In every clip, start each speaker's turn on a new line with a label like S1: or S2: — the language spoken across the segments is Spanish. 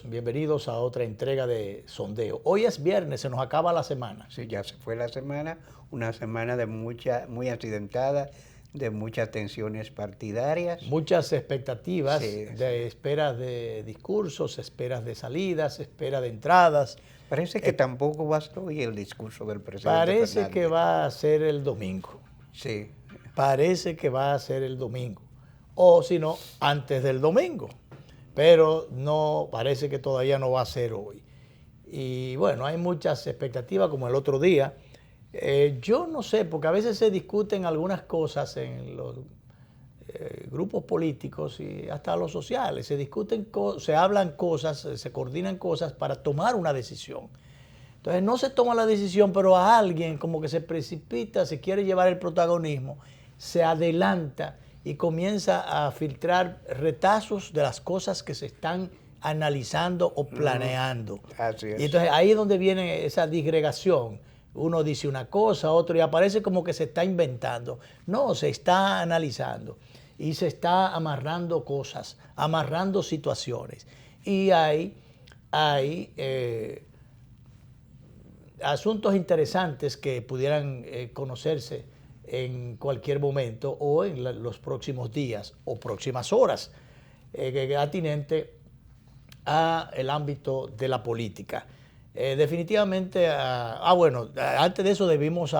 S1: Bienvenidos a otra entrega de Sondeo. Hoy es viernes, se nos acaba la semana.
S2: Sí, ya se fue la semana, una semana muy accidentada, de muchas tensiones partidarias.
S1: Muchas expectativas,
S2: Sí,
S1: de esperas de discursos, esperas de salidas, esperas de entradas.
S2: Parece que tampoco va a ser hoy el discurso del presidente
S1: Parece
S2: Fernández.
S1: que va a ser el domingo.
S2: Sí.
S1: Parece que va a ser el domingo. O si no, antes del domingo. Pero no, parece que todavía no va a ser hoy. Y bueno, hay muchas expectativas como el otro día. Yo no sé, porque a veces se discuten algunas cosas en los grupos políticos y hasta los sociales. Se discuten, se hablan cosas, se coordinan cosas para tomar una decisión. Entonces no se toma la decisión, pero a alguien como que se precipita, se quiere llevar el protagonismo, se adelanta y comienza a filtrar retazos de las cosas que se están analizando o planeando.
S2: Así es.
S1: Y entonces ahí es donde viene esa disgregación. Uno dice una cosa, otro, y aparece como que se está inventando. No, se está analizando y se está amarrando cosas, amarrando situaciones. Y hay asuntos interesantes que pudieran conocerse en cualquier momento o en los próximos días o próximas horas, atinente a el ámbito de la política. Definitivamente, bueno, antes de eso debimos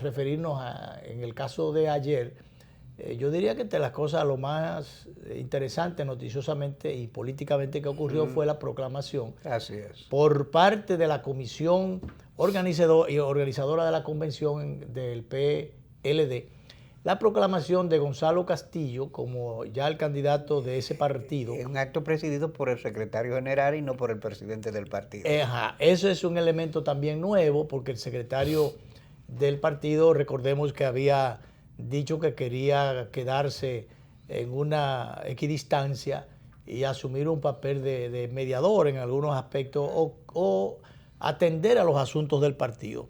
S1: referirnos en el caso de ayer. Yo diría que entre las cosas lo más interesante noticiosamente y políticamente que ocurrió fue la proclamación.
S2: Así es.
S1: Por parte de la comisión organizadora de la convención del PLD, la proclamación de Gonzalo Castillo como ya el candidato de ese partido.
S2: Es un acto presidido por el secretario general y no por el presidente del partido.
S1: Eso es un elemento también nuevo, porque el secretario del partido, recordemos que había dicho que quería quedarse en una equidistancia y asumir un papel de mediador en algunos aspectos o atender a los asuntos del partido.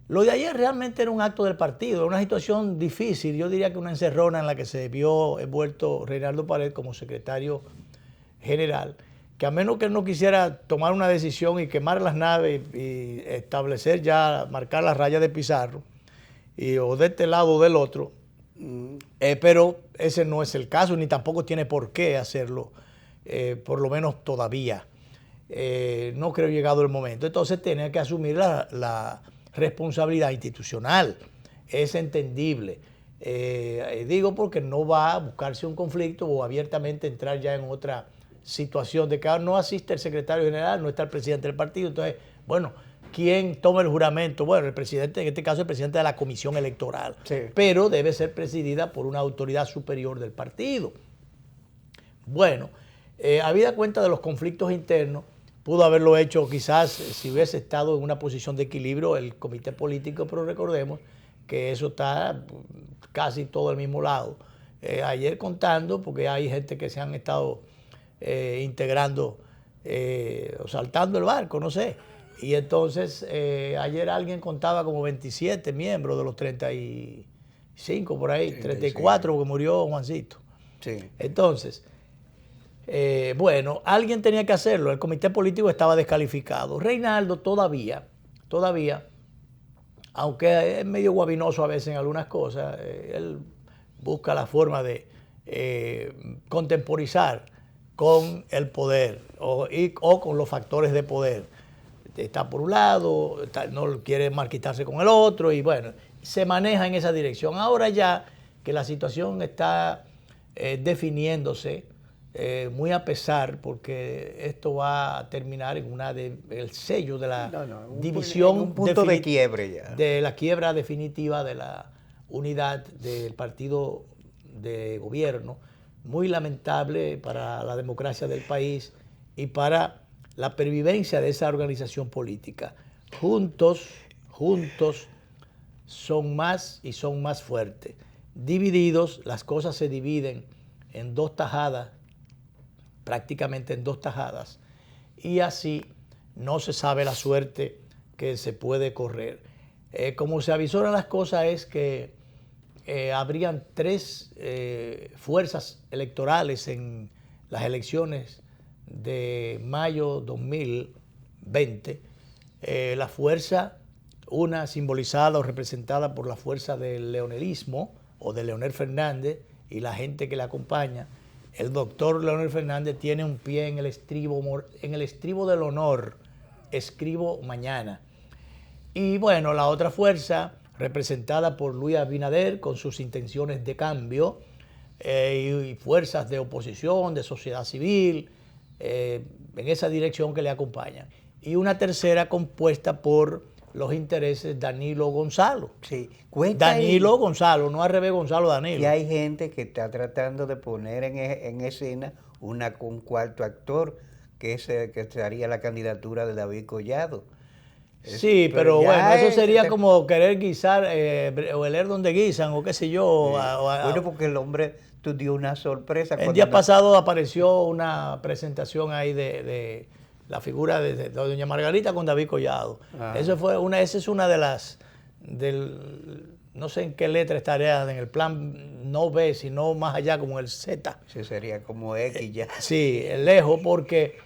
S1: Lo de ayer realmente era un acto del partido, una situación difícil, yo diría que una encerrona en la que se vio envuelto Reinaldo Pared como secretario general, que a menos que él no quisiera tomar una decisión y quemar las naves y establecer ya, marcar las rayas de Pizarro, o de este lado o del otro, pero ese no es el caso, ni tampoco tiene por qué hacerlo, por lo menos todavía. No creo llegado el momento. Entonces tenía que asumir la responsabilidad institucional. Es entendible. Digo porque no va a buscarse un conflicto o abiertamente entrar ya en otra situación de que no asiste el secretario general, no está el presidente del partido. Entonces, bueno, ¿quién toma el juramento? Bueno, el presidente, en este caso el presidente de la comisión electoral,
S2: sí,
S1: pero debe ser presidida por una autoridad superior del partido. Bueno, habida cuenta de los conflictos internos, pudo haberlo hecho quizás si hubiese estado en una posición de equilibrio el comité político, pero recordemos que eso está casi todo al mismo lado. Ayer contando, porque hay gente que se han estado integrando o saltando el barco, no sé. Y entonces ayer alguien contaba como 27 miembros de los 35 por ahí, 34 porque murió Juancito.
S2: Sí.
S1: Entonces, bueno, alguien tenía que hacerlo, el comité político estaba descalificado. Reinaldo todavía, aunque es medio guabinoso a veces en algunas cosas, él busca la forma de contemporizar con el poder o con los factores de poder. Está por un lado, no quiere marquitarse con el otro y bueno, se maneja en esa dirección. Ahora ya que la situación está definiéndose, muy a pesar, porque esto va a terminar en el sello de la división,
S2: un punto de quiebre ya.
S1: De la quiebra definitiva de la unidad del partido de gobierno, muy lamentable para la democracia del país y para la pervivencia de esa organización política. Juntos son más y son más fuertes. Divididos, las cosas se dividen en dos tajadas, prácticamente en dos tajadas, y así no se sabe la suerte que se puede correr. Como se avisoran las cosas es que habrían tres fuerzas electorales en las elecciones de mayo 2020. La fuerza, una simbolizada o representada por la fuerza del leonelismo o de Leonel Fernández y la gente que le acompaña. El doctor Leonel Fernández tiene un pie en el estribo del honor, escribo mañana. Y bueno, la otra fuerza, representada por Luis Abinader, con sus intenciones de cambio, y fuerzas de oposición, de sociedad civil, en esa dirección que le acompañan. Y una tercera compuesta por los intereses Danilo Gonzalo.
S2: Sí.
S1: Danilo Gonzalo, no al revés Gonzalo Danilo.
S2: Y hay gente que está tratando de poner en escena un cuarto actor, que sería la candidatura de David Collado.
S1: Sí, pero bueno, eso sería como querer guisar, o el donde guisan, o qué sé yo.
S2: Sí. Bueno, porque el hombre dio una sorpresa.
S1: El día pasado apareció una presentación ahí de la figura de doña Margarita con David Collado. Esa es una de las, no sé en qué letra estaría, en el plan no B, sino más allá, como el Z.
S2: Sí, sería como X ya.
S1: Sí, lejos, porque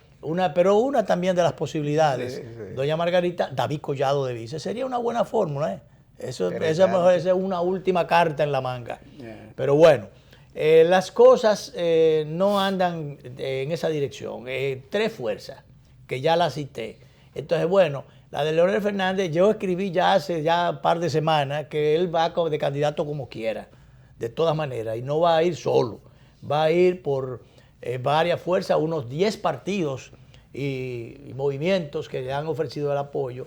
S1: pero una también de las posibilidades. Sí. Doña Margarita, David Collado de vice. Sería una buena fórmula, ¿eh? Esa es una última carta en la manga. Yeah. Pero bueno, las cosas no andan en esa dirección. Tres fuerzas, que ya las cité. Entonces, bueno, la de Leonel Fernández, yo escribí ya hace un par de semanas que él va de candidato como quiera, de todas maneras, y no va a ir solo. Va a ir por varias fuerzas, unos 10 partidos y movimientos que le han ofrecido el apoyo.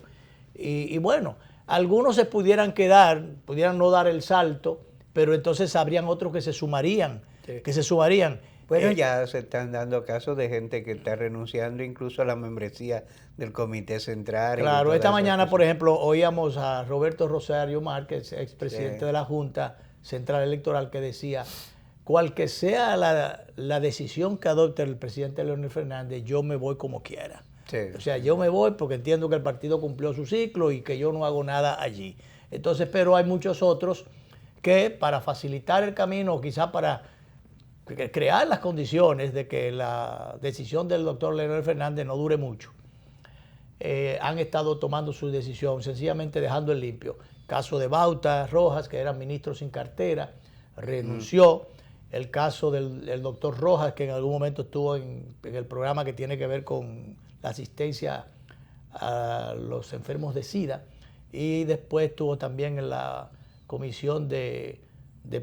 S1: Y bueno, algunos se pudieran quedar, pudieran no dar el salto, pero entonces habrían otros que se sumarían.
S2: Bueno, ya se están dando casos de gente que está renunciando incluso a la membresía del Comité Central.
S1: Claro, esta mañana, por ejemplo, oíamos a Roberto Rosario Márquez, expresidente de la Junta Central Electoral, que decía: cual que sea la decisión que adopte el presidente Leonel Fernández, yo me voy como quiera. Sí. O sea, yo me voy porque entiendo que el partido cumplió su ciclo y que yo no hago nada allí. Entonces, pero hay muchos otros que para facilitar el camino, quizá para crear las condiciones de que la decisión del doctor Leonel Fernández no dure mucho, han estado tomando su decisión, sencillamente dejando el limpio. Caso de Bauta Rojas, que era ministro sin cartera, renunció. El caso del doctor Rojas, que en algún momento estuvo en el programa que tiene que ver con la asistencia a los enfermos de SIDA, y después estuvo también en la Comisión de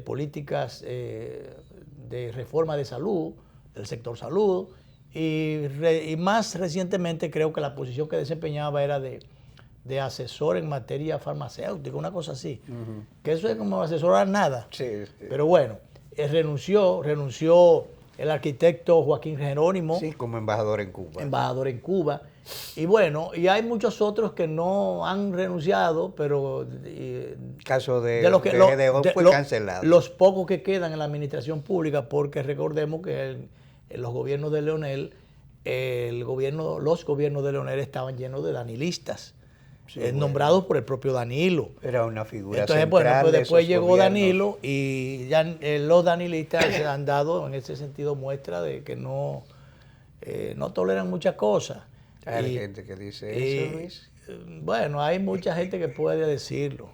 S1: Políticas de Reforma de Salud, del sector salud, y más recientemente creo que la posición que desempeñaba era de asesor en materia farmacéutica, una cosa así, que eso es como asesorar nada.
S2: Sí.
S1: Pero bueno, renunció el arquitecto Joaquín Jerónimo.
S2: Sí, como embajador en Cuba.
S1: Embajador en Cuba. Y bueno, y hay muchos otros que no han renunciado, pero...
S2: El caso de Gedeón fue cancelado.
S1: Los pocos que quedan en la administración pública, porque recordemos que en los gobiernos de Leonel, los gobiernos de Leonel estaban llenos de danilistas. Sí, nombrados por el propio Danilo.
S2: Era una figura
S1: Entonces,
S2: central.
S1: Bueno, pues después llegó gobiernos. Danilo y ya los danilistas se han dado en ese sentido muestra de que no toleran muchas cosas.
S2: Hay gente que dice eso, Luis.
S1: Bueno, hay mucha gente que puede decirlo.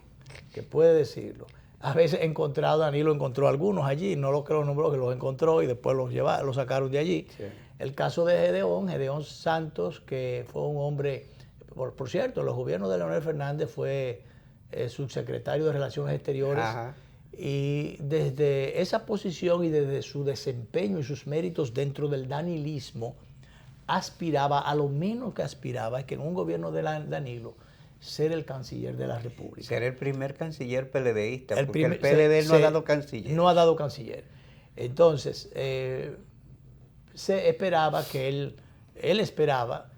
S1: A veces Danilo encontró algunos allí, no los que los nombró, que los encontró y después los sacaron de allí. Sí. El caso de Gedeón Santos, que fue un hombre... Por cierto, en los gobiernos de Leonel Fernández fue subsecretario de Relaciones Exteriores. Ajá. Y desde esa posición y desde su desempeño y sus méritos dentro del danilismo, a lo menos que aspiraba es que en un gobierno de Danilo ser el canciller de la República.
S2: Ser el primer canciller PLDista, porque el PLD no ha dado canciller.
S1: No ha dado canciller. Entonces, se esperaba que él esperaba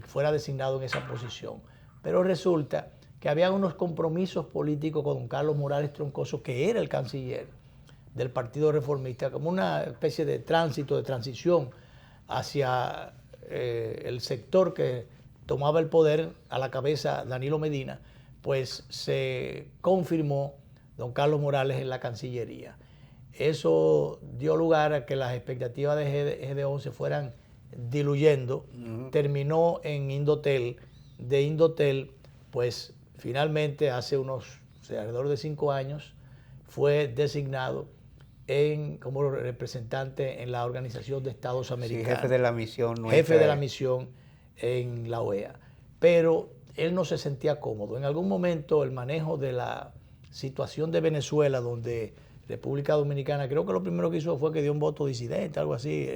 S1: fuera designado en esa posición. Pero resulta que había unos compromisos políticos con don Carlos Morales Troncoso, que era el canciller del Partido Reformista, como una especie de tránsito, de transición hacia el sector que tomaba el poder a la cabeza Danilo Medina, pues se confirmó don Carlos Morales en la Cancillería. Eso dio lugar a que las expectativas de Gedeón se fueran diluyendo. Terminó en Indotel. De Indotel, pues finalmente hace alrededor de 5 años, fue designado como representante en la Organización de Estados Americanos.
S2: Sí, jefe de la misión nuestra.
S1: Jefe de la misión en la OEA. Pero él no se sentía cómodo. En algún momento el manejo de la situación de Venezuela, donde República Dominicana, creo que lo primero que hizo fue que dio un voto disidente, algo así,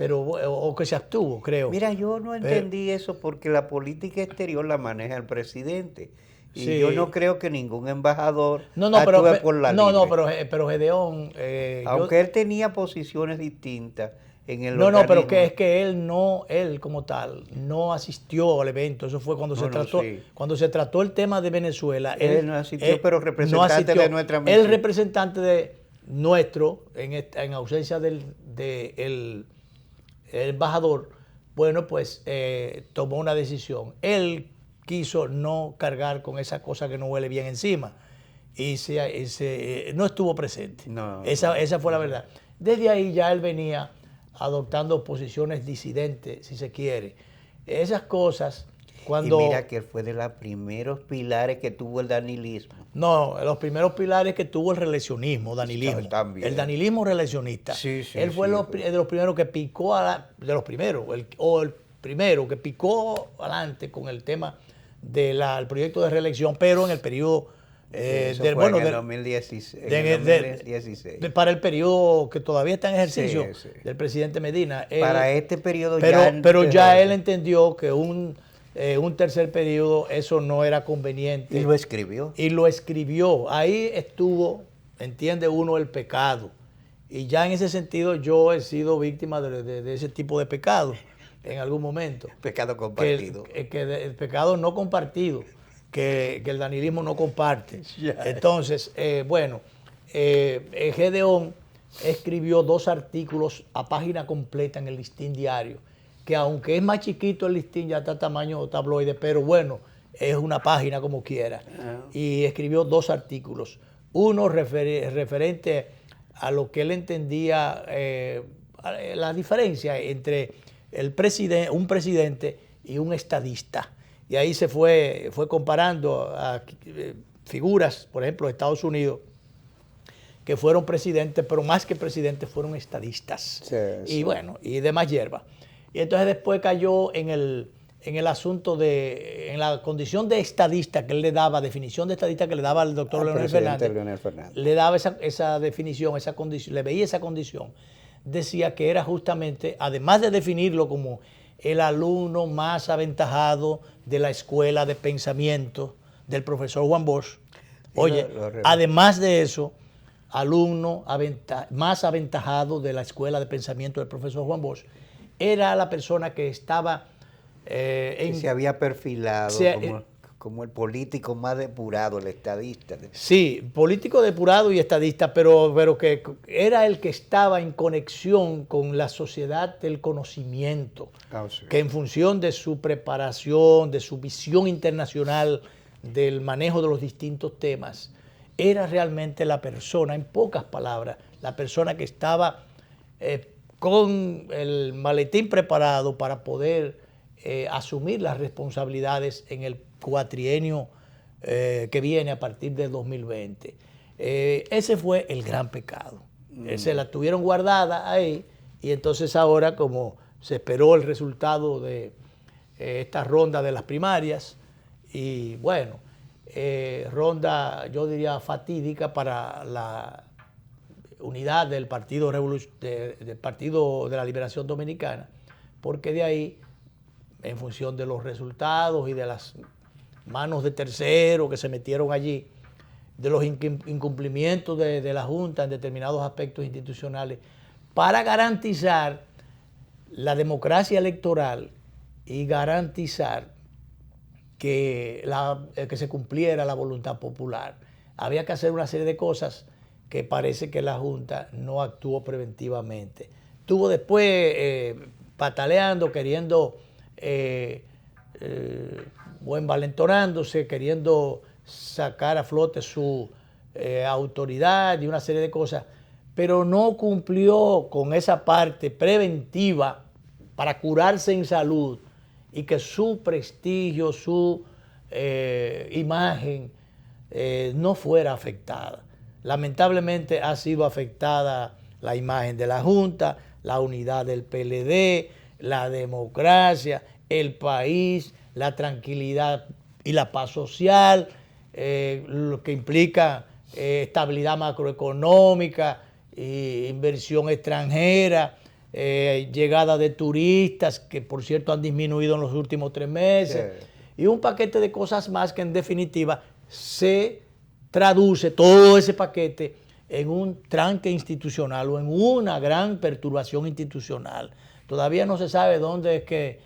S1: o que se abstuvo, creo.
S2: Mira, yo no entendí eso porque la política exterior la maneja el presidente. Y
S1: sí,
S2: yo no creo que ningún embajador
S1: actúe
S2: por la
S1: libre.
S2: No,
S1: pero Gedeón...
S2: aunque él tenía posiciones distintas en el
S1: organismo. Pero que es que él como tal no asistió al evento. Eso fue cuando cuando se trató el tema de Venezuela.
S2: Él no asistió, pero representante de nuestra misión.
S1: El representante de nuestro, en ausencia del el embajador, bueno, pues tomó una decisión. Él quiso no cargar con esa cosa que no huele bien encima y no estuvo presente. Esa fue la verdad. Desde ahí ya él venía adoptando posiciones disidentes, si se quiere. Esas cosas, cuando...
S2: Y mira que él fue de los primeros pilares que tuvo el danilismo.
S1: No, los primeros pilares que tuvo el reeleccionismo, danilismo.
S2: También.
S1: El danilismo reeleccionista.
S2: Sí,
S1: él fue de los primeros que picó, el primero que picó adelante con el tema del proyecto de reelección, pero en el periodo...
S2: en el 2016.
S1: Para el periodo que todavía está en ejercicio del presidente Medina.
S2: Para este periodo
S1: pero ya él entendió que un tercer periodo eso no era conveniente.
S2: Y lo escribió.
S1: Ahí estuvo, entiende uno, el pecado. Y ya en ese sentido yo he sido víctima de ese tipo de pecado en algún momento.
S2: Pecado compartido.
S1: El pecado no compartido. Que el danilismo no comparte. Entonces, Gedeón escribió 2 artículos a página completa en el Listín Diario, que aunque es más chiquito el Listín, ya está tamaño tabloide, pero bueno, es una página como quiera. Y escribió 2 artículos. Uno referente a lo que él entendía, la diferencia entre un presidente y un estadista. Y ahí se fue comparando a figuras, por ejemplo, de Estados Unidos, que fueron presidentes, pero más que presidentes fueron estadistas. Y bueno, y demás hierba. Y entonces después cayó en el asunto en la condición de estadista que él le daba, definición de estadista que le daba al doctor Leonel Fernández. Le daba esa definición, esa condición, le veía esa condición. Decía que era justamente, además de definirlo como el alumno más aventajado de la escuela de pensamiento del profesor Juan Bosch. Oye, además de eso, alumno más aventajado de la escuela de pensamiento del profesor Juan Bosch, era la persona que estaba...
S2: se había perfilado como el político más depurado, el estadista.
S1: Sí, político depurado y estadista, pero que era el que estaba en conexión con la sociedad del conocimiento, que en función de su preparación, de su visión internacional, del manejo de los distintos temas, era realmente la persona, en pocas palabras, la persona que estaba con el maletín preparado para poder asumir las responsabilidades en el cuatrienio que viene a partir del 2020. Ese fue el gran pecado. Se la tuvieron guardada ahí y entonces ahora, como se esperó el resultado de esta ronda de las primarias, y bueno, ronda, yo diría, fatídica para la unidad del Partido de la Liberación Dominicana, porque de ahí, en función de los resultados y de las manos de terceros que se metieron allí, de los incumplimientos de la Junta en determinados aspectos institucionales, para garantizar la democracia electoral y garantizar que se cumpliera la voluntad popular. Había que hacer una serie de cosas que parece que la Junta no actuó preventivamente. Estuvo después pataleando, queriendo o envalentonándose, queriendo sacar a flote su autoridad y una serie de cosas, pero no cumplió con esa parte preventiva para curarse en salud y que su prestigio, su imagen no fuera afectada. Lamentablemente ha sido afectada la imagen de la Junta, la unidad del PLD, la democracia, el país, la tranquilidad y la paz social, lo que implica estabilidad macroeconómica, inversión extranjera, llegada de turistas, que por cierto han disminuido en los últimos 3 meses, sí. Y un paquete de cosas más que en definitiva se traduce todo ese paquete en un tranque institucional o en una gran perturbación institucional. Todavía no se sabe dónde es que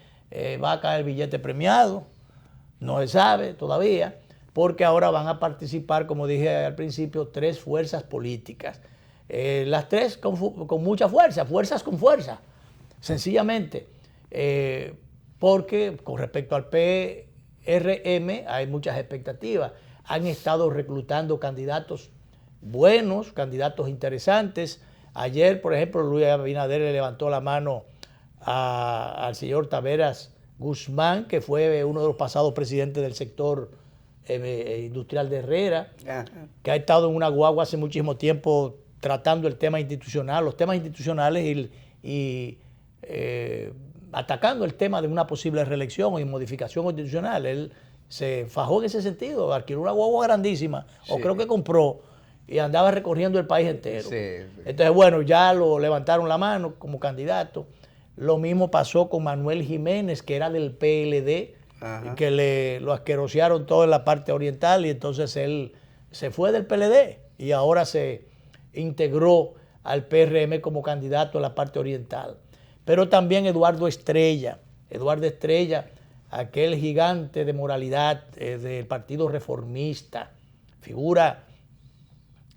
S1: va a caer el billete premiado, no se sabe todavía, porque ahora van a participar, como dije al principio, 3 fuerzas políticas. Las 3 con mucha fuerza, fuerzas con fuerza, sencillamente, porque con respecto al PRM hay muchas expectativas. Han estado reclutando candidatos buenos, candidatos interesantes. Ayer, por ejemplo, Luis Abinader le levantó la mano al señor Taveras Guzmán, que fue uno de los pasados presidentes del sector industrial de Herrera, que ha estado en una guagua hace muchísimo tiempo tratando el tema institucional, los temas institucionales y atacando el tema de una posible reelección y modificación constitucional. Él se fajó en ese sentido, adquirió una guagua grandísima, sí. O creo que compró, y andaba recorriendo el país entero. Sí. Entonces, bueno, ya lo levantaron la mano como candidato. Lo mismo pasó con Manuel Jiménez, que era del PLD, que lo asquerosearon todo en la parte oriental, y entonces él se fue del PLD y ahora se integró al PRM como candidato a la parte oriental. Pero también Eduardo Estrella, aquel gigante de moralidad del Partido Reformista, figura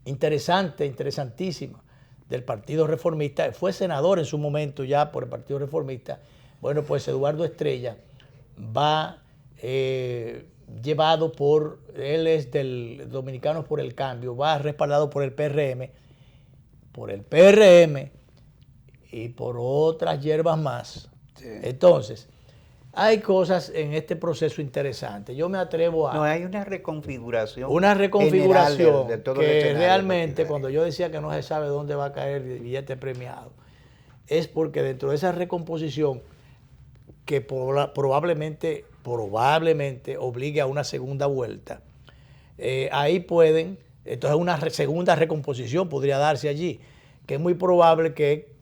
S1: interesante, interesantísima del Partido Reformista, fue senador en su momento ya por el Partido Reformista. Bueno, pues Eduardo Estrella va llevado por, él es del Dominicanos por el Cambio, va respaldado por el PRM y por otras hierbas más. Sí. Entonces, hay cosas en este proceso interesantes. Yo me atrevo a...
S2: No, hay una reconfiguración.
S1: Una reconfiguración de todo que realmente, cuando yo decía que no se sabe dónde va a caer el billete premiado, es porque dentro de esa recomposición que probablemente obligue a una segunda vuelta, ahí pueden, entonces una segunda recomposición podría darse allí, que es muy probable que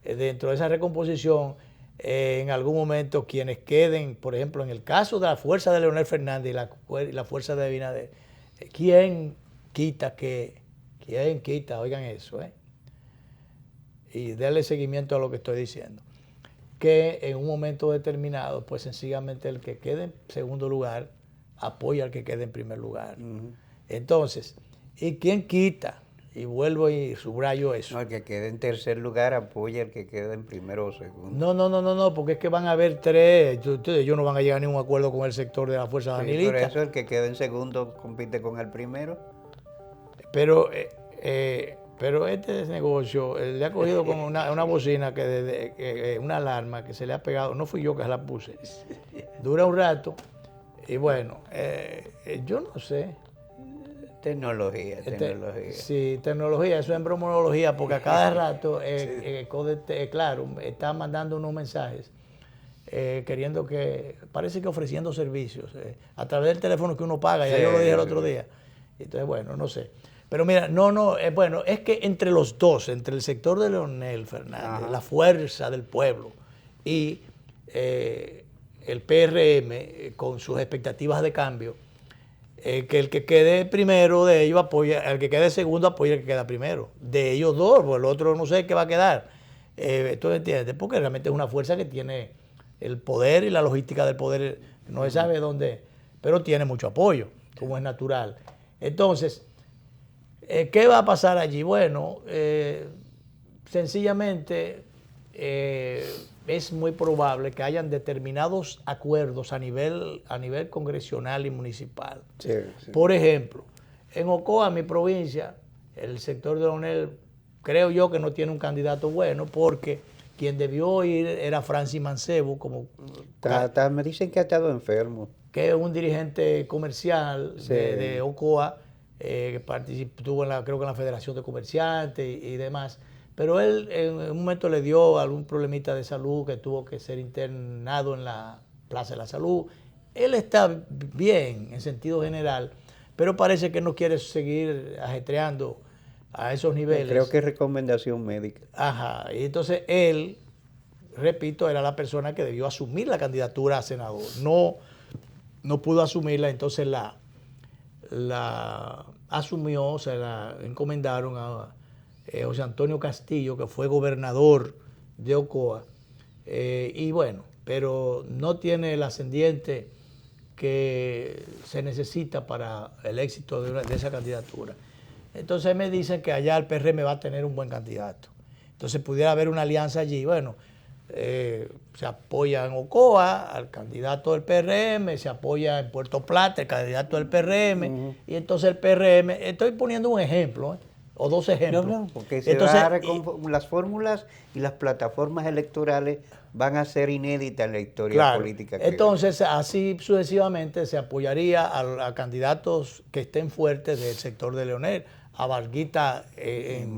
S1: dentro de esa recomposición en algún momento quienes queden, por ejemplo, en el caso de la fuerza de Leonel Fernández y la fuerza de Abinader, ¿quién quita, oigan eso, y denle seguimiento a lo que estoy diciendo, que en un momento determinado, pues sencillamente el que quede en segundo lugar apoya al que quede en primer lugar. Entonces, ¿y quién quita? Y vuelvo y subrayo eso.
S2: No, el que quede en tercer lugar apoya al que quede en primero o segundo.
S1: No, porque es que van a haber 3, ellos no van a llegar a ningún acuerdo con el sector de la fuerza danilista.
S2: Por eso el que quede en segundo compite con el primero.
S1: Pero este negocio le ha cogido como una bocina, una alarma que se le ha pegado, no fui yo que se la puse, dura un rato y bueno, yo no sé.
S2: Tecnología.
S1: Sí, tecnología, eso es bromología, porque a cada rato, claro, está mandando unos mensajes queriendo parece que ofreciendo servicios a través del teléfono que uno paga, ya yo lo dije el otro día. Entonces, bueno, no sé. Pero mira, bueno, es que entre los dos, entre el sector de Leonel Fernández, la fuerza del pueblo, y el PRM con sus expectativas de cambio, que el que quede primero de ellos apoya, el que quede segundo apoya al que queda primero. De ellos dos, pues el otro no sé qué va a quedar. ¿Tú entiendes? Porque realmente es una fuerza que tiene el poder y la logística del poder, no se sabe dónde, pero tiene mucho apoyo, como es natural. Entonces, ¿qué va a pasar allí? Bueno, sencillamente es muy probable que hayan determinados acuerdos a nivel congresional y municipal.
S2: Sí, sí.
S1: Por ejemplo, en Ocoa, mi provincia, el sector de Leonel, creo yo que no tiene un candidato bueno, porque quien debió ir era Francis Mancebo,
S2: Me dicen que ha estado enfermo.
S1: que es un dirigente comercial
S2: Sí.
S1: de Ocoa, que estuvo creo que en la Federación de Comerciantes y demás. Pero él en un momento le dio algún problemita de salud que tuvo que ser internado en la Plaza de la Salud. Él está bien en sentido general, pero parece que no quiere seguir ajetreando a esos niveles.
S2: Creo que es recomendación médica.
S1: Ajá, y entonces él, repito, era la persona que debió asumir la candidatura a senador. No pudo asumirla, entonces la asumió, se la encomendaron a José Antonio Castillo, que fue gobernador de Ocoa, y bueno, pero no tiene el ascendiente que se necesita para el éxito de esa candidatura. Entonces me dicen que allá el PRM va a tener un buen candidato. Entonces pudiera haber una alianza allí. Bueno, se apoya en Ocoa al candidato del PRM, se apoya en Puerto Plata el candidato del PRM, y entonces el PRM, estoy poniendo un ejemplo, o dos ejemplos.
S2: No, porque
S1: entonces,
S2: las fórmulas y las plataformas electorales van a ser inéditas en la historia política.
S1: Entonces, así sucesivamente se apoyaría a candidatos que estén fuertes del sector de Leonel, a Varguita en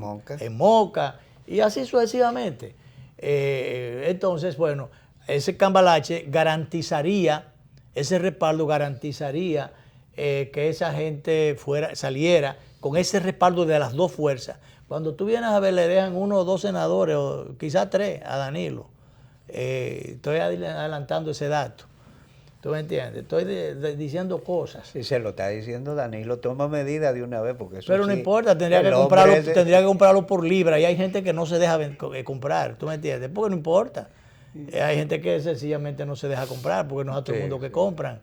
S1: Moca, y así sucesivamente. Entonces, bueno, ese cambalache garantizaría, ese respaldo garantizaría que esa gente saliera con ese respaldo de las dos fuerzas. Cuando tú vienes a ver, le dejan 1 o 2 senadores, o quizás 3 a Danilo. Estoy adelantando ese dato. ¿Tú me entiendes? Estoy diciendo cosas.
S2: Si se lo está diciendo Danilo, toma medidas de una vez, porque eso
S1: pero no
S2: sí,
S1: importa, tendría que comprarlo por libra, y hay gente que no se deja comprar, ¿tú me entiendes? Porque no importa. Hay gente que sencillamente no se deja comprar, porque no es a todo el mundo que compran.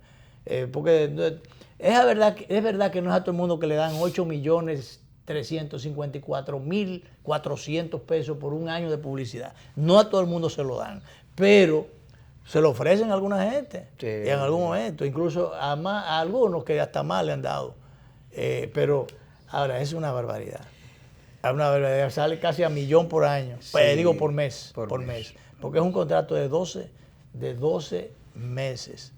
S1: Porque es verdad que no es a todo el mundo que le dan 8.354.400 pesos por un año de publicidad. No a todo el mundo se lo dan, pero se lo ofrecen a alguna gente, en algún momento, incluso a algunos que hasta más le han dado. Pero ahora es una barbaridad. Sale casi a 1.000.000 por año, digo por mes, por mes, porque es un contrato de 12 meses.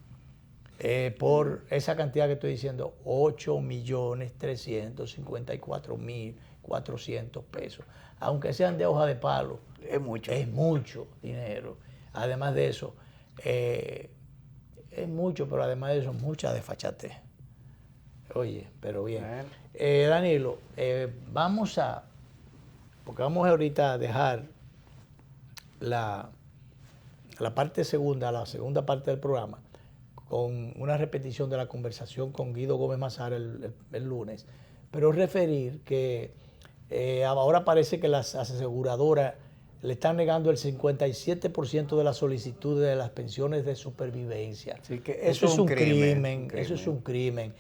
S1: Por esa cantidad que estoy diciendo, 8.354.400 pesos. Aunque sean de hoja de palo,
S2: es mucho
S1: dinero. Además de eso, es mucho, pero además de eso, mucha desfachatez. Oye, pero bien. Danilo, porque vamos ahorita a dejar la parte segunda, la segunda parte del programa, con una repetición de la conversación con Guido Gómez Mazara el lunes, pero referir que ahora parece que las aseguradoras le están negando el 57% de las solicitudes de las pensiones de supervivencia.
S2: Sí, que
S1: eso es un crimen. Eso es un crimen.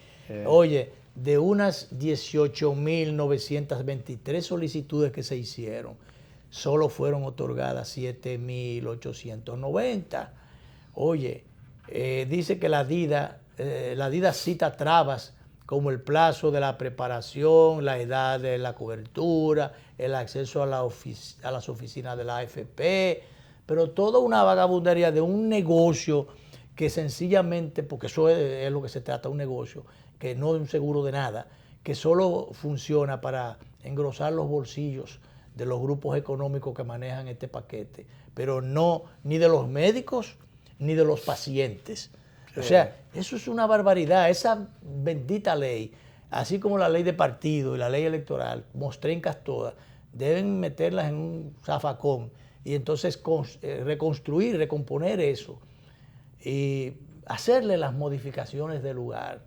S1: Oye, de unas 18.923 solicitudes que se hicieron, solo fueron otorgadas 7.890. Oye, dice que la DIDA cita trabas como el plazo de la preparación, la edad de la cobertura, el acceso a las oficinas de la AFP, pero toda una vagabundería de un negocio que sencillamente, porque eso es lo que se trata, un negocio, que no es un seguro de nada, que solo funciona para engrosar los bolsillos de los grupos económicos que manejan este paquete, pero no ni de los médicos ni de los pacientes. O sea, eso es una barbaridad. Esa bendita ley, así como la ley de partido y la ley electoral, mostrencas todas, deben meterlas en un zafacón y entonces reconstruir, recomponer eso y hacerle las modificaciones del lugar.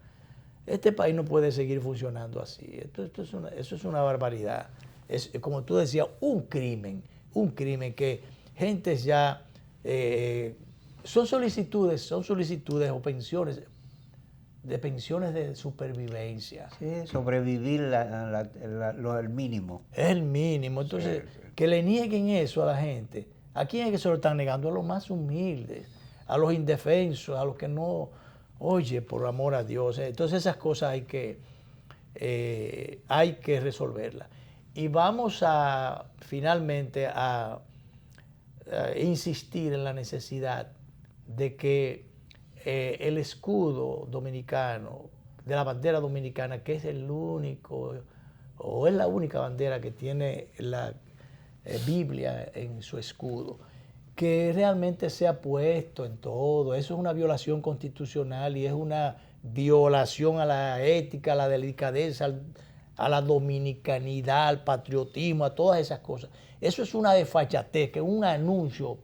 S1: Este país no puede seguir funcionando así. Eso es una barbaridad. Es, como tú decías, un crimen que gentes ya... son solicitudes o pensiones de supervivencia.
S2: Sí, sobrevivir el mínimo.
S1: Es el mínimo. Entonces, que le nieguen eso a la gente, ¿A quién es que se lo están negando? A los más humildes, a los indefensos, a los que no, oye, por amor a Dios. Entonces esas cosas hay que resolverlas. Y vamos a finalmente a insistir en la necesidad de que el escudo dominicano, de la bandera dominicana, que es el único, o es la única bandera que tiene la Biblia en su escudo, que realmente sea puesto en todo. Eso es una violación constitucional y es una violación a la ética, a la delicadeza, a la dominicanidad, al patriotismo, a todas esas cosas. Eso es una desfachatez, que un anuncio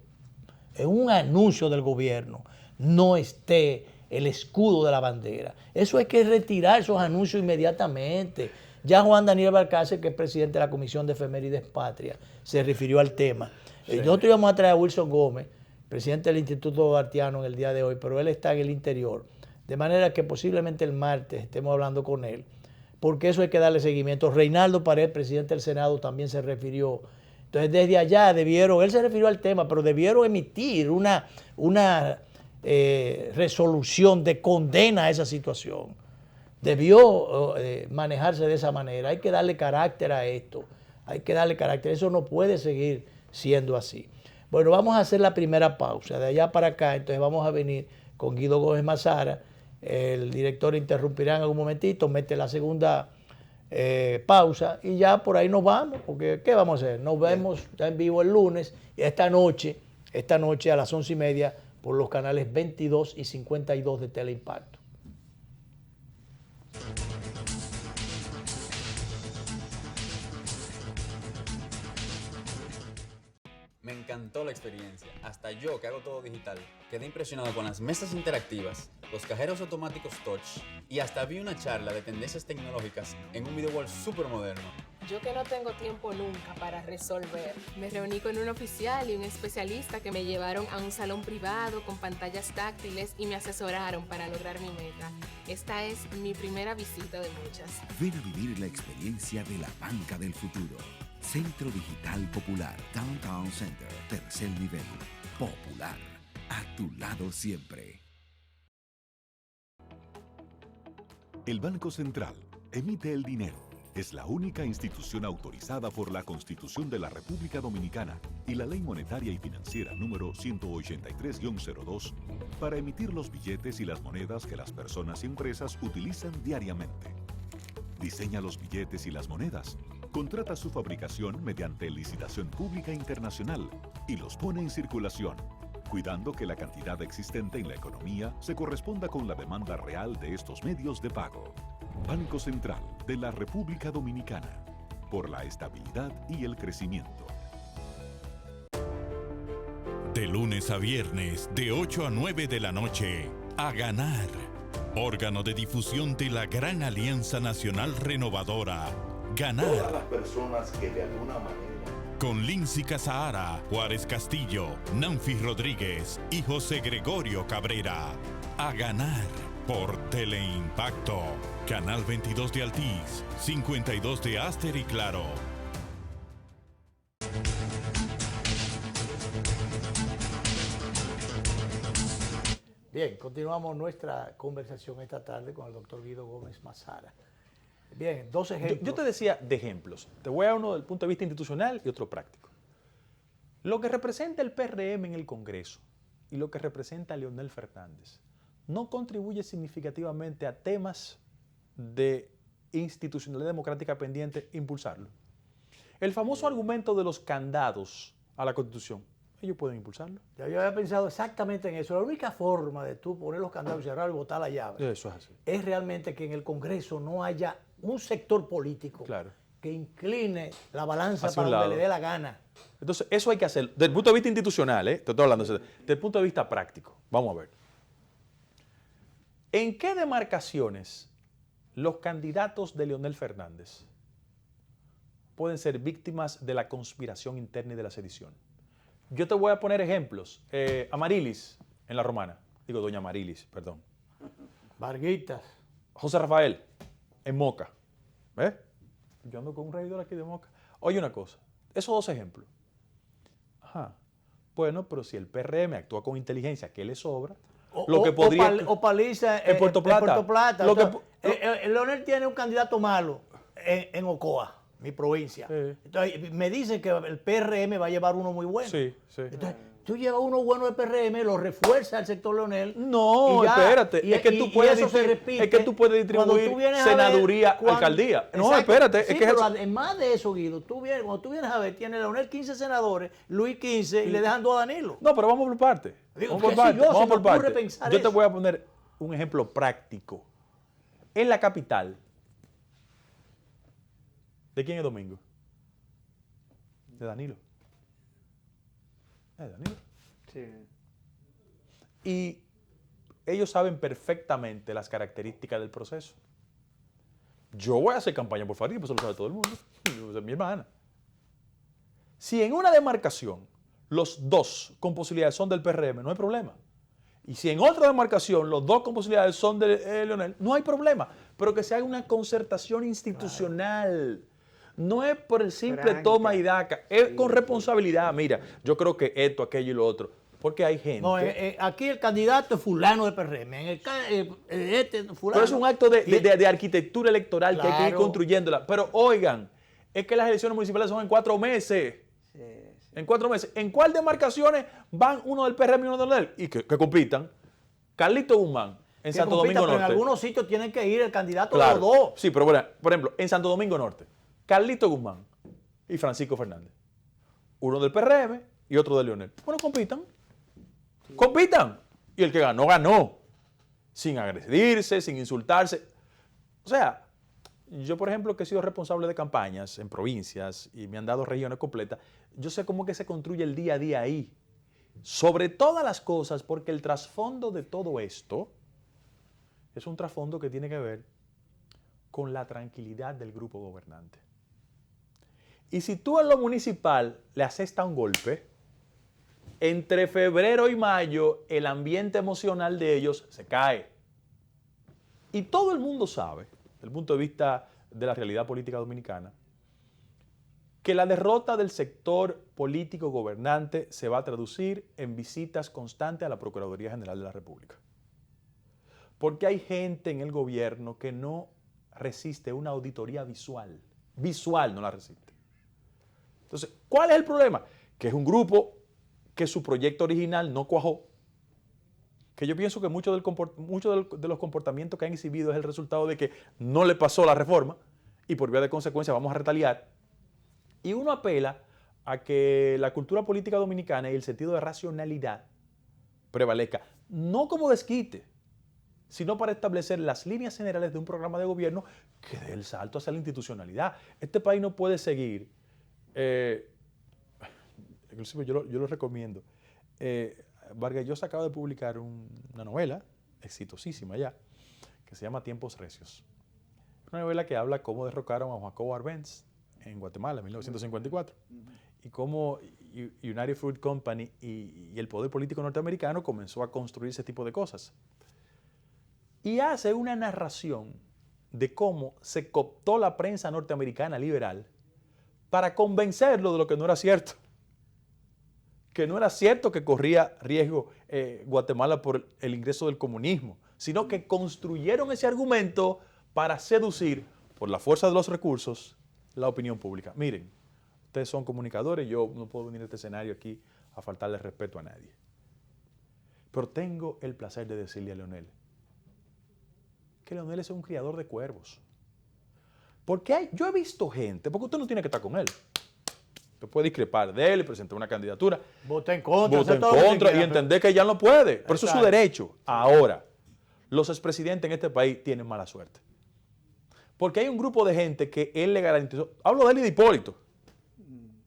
S1: del gobierno no esté el escudo de la bandera. Eso hay que retirar esos anuncios inmediatamente. Ya Juan Daniel Balcácer, que es presidente de la Comisión de Efemérides Patria, se refirió al tema. Sí. Nosotros íbamos a traer a Wilson Gómez, presidente del Instituto Duartiano, en el día de hoy, pero él está en el interior. De manera que posiblemente el martes estemos hablando con él, porque eso hay que darle seguimiento. Reinaldo Pared, presidente del Senado, también se refirió. Entonces, desde allá él se refirió al tema, pero debieron emitir una resolución de condena a esa situación. Debió manejarse de esa manera. Hay que darle carácter a esto. Hay que darle carácter. Eso no puede seguir siendo así. Bueno, vamos a hacer la primera pausa. De allá para acá, entonces vamos a venir con Guido Gómez Mazara. El director interrumpirá en algún momentito, mete la segunda pausa y ya por ahí nos vamos, porque ¿qué vamos a hacer? Nos vemos ya en vivo el lunes, y esta noche a las 11:30 por los canales 22 y 52 de Teleimpacto.
S3: Me encantó la experiencia. Hasta yo, que hago todo digital, quedé impresionado con las mesas interactivas, los cajeros automáticos touch y hasta vi una charla de tendencias tecnológicas en un video wall súper moderno.
S4: Yo que no tengo tiempo nunca para resolver, me reuní con un oficial y un especialista que me llevaron a un salón privado con pantallas táctiles y me asesoraron para lograr mi meta. Esta es mi primera visita de muchas.
S5: Ven a vivir la experiencia de la banca del futuro. Centro Digital Popular, Downtown Center, tercer nivel. Popular, a tu lado siempre.
S6: El Banco Central emite el dinero. Es la única institución autorizada por la Constitución de la República Dominicana y la Ley Monetaria y Financiera número 183-02 para emitir los billetes y las monedas que las personas y empresas utilizan diariamente. Diseña los billetes y las monedas, contrata su fabricación mediante licitación pública internacional y los pone en circulación, cuidando que la cantidad existente en la economía se corresponda con la demanda real de estos medios de pago. Banco Central de la República Dominicana, por la estabilidad y el crecimiento.
S7: De lunes a viernes, de 8 a 9 de la noche, A Ganar. Órgano de difusión de la Gran Alianza Nacional Renovadora. Ganar.
S8: Todas las personas que de alguna manera.
S7: Con Lindsay Casahara, Juárez Castillo, Nanfi Rodríguez y José Gregorio Cabrera. A Ganar. Por Teleimpacto. Canal 22 de Altiz, 52 de Aster y Claro.
S1: Bien, continuamos nuestra conversación esta tarde con el doctor Guido Gómez Mazara. Bien, dos ejemplos.
S9: Yo te decía de ejemplos. Te voy a dar uno del punto de vista institucional y otro práctico. Lo que representa el PRM en el Congreso y lo que representa Leonel Fernández no contribuye significativamente a temas de institucionalidad democrática pendiente impulsarlo. El famoso argumento de los candados a la Constitución, ellos pueden impulsarlo.
S1: Yo había pensado exactamente en eso. La única forma de tú poner los candados, cerrar y botar la llave,
S9: Eso es así.
S1: Es realmente que en el Congreso no haya un sector político que incline la balanza
S9: hacia
S1: para
S9: un
S1: donde
S9: lado
S1: le dé la gana.
S9: Entonces, eso hay que hacerlo. Desde el punto de vista institucional, te estoy hablando, desde el punto de vista práctico. Vamos a ver. ¿En qué demarcaciones los candidatos de Leonel Fernández pueden ser víctimas de la conspiración interna y de la sedición? Yo te voy a poner ejemplos. Amarilis, en La Romana. Digo, doña Amarilis, perdón.
S1: Varguitas.
S9: José Rafael, en Moca. ¿Ves? Yo ando con un regidor aquí de Moca. Oye una cosa, esos dos ejemplos. Ajá. Bueno, pero si el PRM actúa con inteligencia que le sobra,
S1: O,
S9: lo que podría...
S1: o paliza
S9: en Puerto Plata.
S1: O sea, Leonel tiene un candidato malo en Ocoa, mi provincia.
S9: Sí.
S1: Entonces, me dicen que el PRM va a llevar uno muy bueno.
S9: Sí.
S1: Entonces, tú llevas uno bueno del PRM, lo refuerza el sector Leonel.
S9: No,
S1: y ya,
S9: espérate. Es que tú puedes
S1: eso se repite.
S9: Es que tú puedes distribuir senaduría, alcaldía. No,
S1: Exacto.
S9: espérate.
S1: Sí,
S9: es que
S1: pero
S9: eso...
S1: además de eso, Guido, cuando tú vienes a ver, tiene Leonel 15 senadores, Luis 15 y le dejan 2 a Danilo.
S9: No, pero vamos por parte.
S1: Digo,
S9: Vamos por
S1: qué
S9: parte.
S1: sé yo,
S9: Vamos
S1: se me
S9: por
S1: ocurre
S9: parte.
S1: pensar
S9: Yo te
S1: eso.
S9: voy a poner un ejemplo práctico. En la capital, ¿de quién es Domingo? De Danilo. De Danilo.
S2: Sí.
S9: Y ellos saben perfectamente las características del proceso. Yo voy a hacer campaña por Farid, pues eso lo sabe todo el mundo. Es mi hermana. Si en una demarcación los dos con posibilidades son del PRM, no hay problema. Y si en otra demarcación los dos con posibilidades son de Leonel, no hay problema. Pero que se haga una concertación institucional. No es por el simple
S2: Franca.
S9: toma y daca, es con responsabilidad. Mira, yo creo que esto, aquello y lo otro. Porque hay gente...
S1: No, aquí el candidato es fulano del PRM. Fulano.
S9: Pero es un acto de arquitectura electoral que hay que ir
S1: Claro.
S9: construyéndola. Pero oigan, es que las elecciones municipales son en 4 meses.
S2: Sí.
S9: En 4 meses. ¿En cuál demarcaciones van uno del PRM y uno del Leonel? Y que compitan. Carlito Guzmán, en
S1: Que
S9: Santo
S1: compita,
S9: Domingo
S1: pero
S9: Norte.
S1: en algunos sitios tienen que ir el candidato
S9: Claro.
S1: de los dos.
S9: Sí, pero bueno, por ejemplo, en Santo Domingo Norte, Carlito Guzmán y Francisco Fernández. Uno del PRM y otro de Leonel. Bueno, compitan. Compitan. Y el que ganó, ganó. Sin agredirse, sin insultarse. O sea, yo, por ejemplo, que he sido responsable de campañas en provincias y me han dado regiones completas, yo sé cómo que se construye el día a día ahí. Sobre todas las cosas, porque el trasfondo de todo esto es un trasfondo que tiene que ver con la tranquilidad del grupo gobernante. Y si tú en lo municipal le asestas un golpe, entre febrero y mayo el ambiente emocional de ellos se cae. Y todo el mundo sabe, desde el punto de vista de la realidad política dominicana, que la derrota del sector político gobernante se va a traducir en visitas constantes a la Procuraduría General de la República. Porque hay gente en el gobierno que no resiste una auditoría visual. Visual no la resiste. Entonces, ¿cuál es el problema? Que es un grupo que su proyecto original no cuajó. Que yo pienso que mucho de los comportamientos que han exhibido es el resultado de que no le pasó la reforma y por vía de consecuencia vamos a retaliar. Y uno apela a que la cultura política dominicana y el sentido de racionalidad prevalezca, no como desquite, sino para establecer las líneas generales de un programa de gobierno que dé el salto hacia la institucionalidad. Este país no puede seguir, inclusive yo lo recomiendo, Vargas Llosa acaba de publicar una novela exitosísima ya, que se llama Tiempos Recios. Una novela que habla cómo derrocaron a Jacobo Arbenz en Guatemala en 1954 y cómo United Fruit Company y el poder político norteamericano comenzó a construir ese tipo de cosas. Y hace una narración de cómo se cooptó la prensa norteamericana liberal para convencerlo de lo que no era cierto. Que no era cierto que corría riesgo Guatemala por el ingreso del comunismo, sino que construyeron ese argumento para seducir, por la fuerza de los recursos, la opinión pública. Miren, ustedes son comunicadores, yo no puedo venir a este escenario aquí a faltarle respeto a nadie. Pero tengo el placer de decirle a Leonel que Leonel es un criador de cuervos. Porque yo he visto gente, porque usted no tiene que estar con él. Usted puede discrepar de él y presentar una candidatura.
S1: Vota en contra.
S9: Vota en contra y entender que ya no puede. Pero eso es su derecho. Ahora, los expresidentes en este país tienen mala suerte. Porque hay un grupo de gente que él le garantizó. Hablo de él y de Hipólito.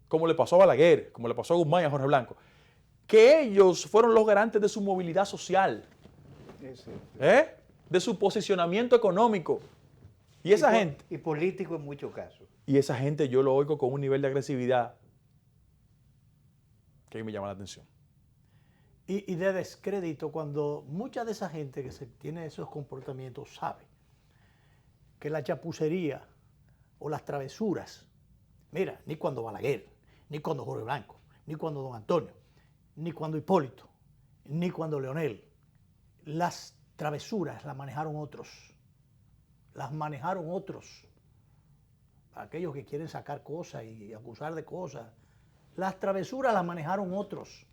S9: Como le pasó a Balaguer, como le pasó a Guzmán y a Jorge Blanco. Que ellos fueron los garantes de su movilidad social. De su posicionamiento económico. Y esa gente.
S2: Y político en muchos casos.
S9: Y esa gente yo lo oigo con un nivel de agresividad que me llama la atención.
S1: Y de descrédito cuando mucha de esa gente que tiene esos comportamientos sabe que la chapucería o las travesuras, mira, ni cuando Balaguer, ni cuando Jorge Blanco, ni cuando Don Antonio, ni cuando Hipólito, ni cuando Leonel. Las travesuras las manejaron otros. Las manejaron otros. Aquellos que quieren sacar cosas y acusar de cosas. Las travesuras las manejaron otros.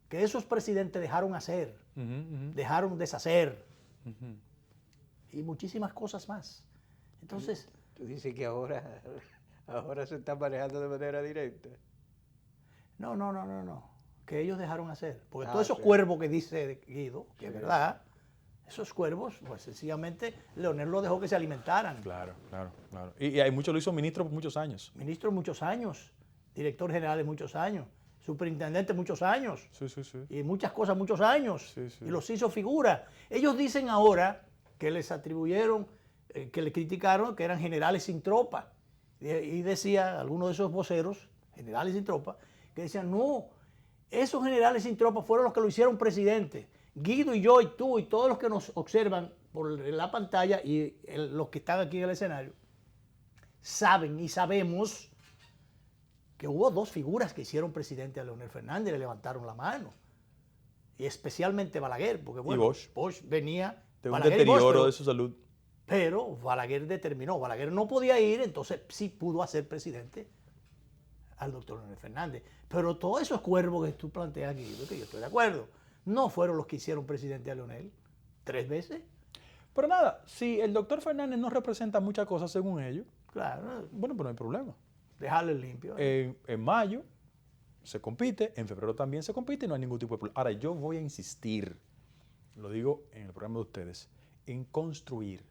S1: Que esos presidentes dejaron hacer, dejaron deshacer. Y muchísimas cosas más. Entonces...
S2: Tú dices que ahora se está manejando de manera directa.
S1: No. Que ellos dejaron hacer. Porque todos esos cuervos que dice Guido, que es verdad, esos cuervos, pues sencillamente Leonel los dejó que se alimentaran.
S9: Claro. Y hay muchos lo hizo ministro por muchos años.
S1: Ministro muchos años, director general de muchos años, superintendente muchos años.
S9: Sí.
S1: Y muchas cosas muchos años.
S9: Sí.
S1: Y los hizo figura. Ellos dicen ahora que les atribuyeron, que le criticaron que eran generales sin tropa. Y decía, algunos de esos voceros, generales sin tropa, que decían, no, esos generales sin tropa fueron los que lo hicieron presidente. Guido y yo y tú y todos los que nos observan por la pantalla y los que están aquí en el escenario, saben y sabemos que hubo dos figuras que hicieron presidente a Leonel Fernández y le levantaron la mano. Y especialmente Balaguer, porque bueno, Bosch venía
S9: de un
S1: Balaguer
S9: deterioro de su salud.
S1: Pero Balaguer determinó, Balaguer no podía ir, entonces sí pudo hacer presidente al doctor Leonel Fernández. Pero todos esos cuervos que tú planteas aquí, que yo estoy de acuerdo, no fueron los que hicieron presidente a Leonel 3 veces.
S9: Pero nada, si el doctor Fernández no representa muchas cosas según ellos,
S1: claro,
S9: bueno, pues no hay problema.
S1: Dejarle limpio.
S9: En mayo se compite, en febrero también se compite y no hay ningún tipo de problema. Ahora, yo voy a insistir, lo digo en el programa de ustedes, en construir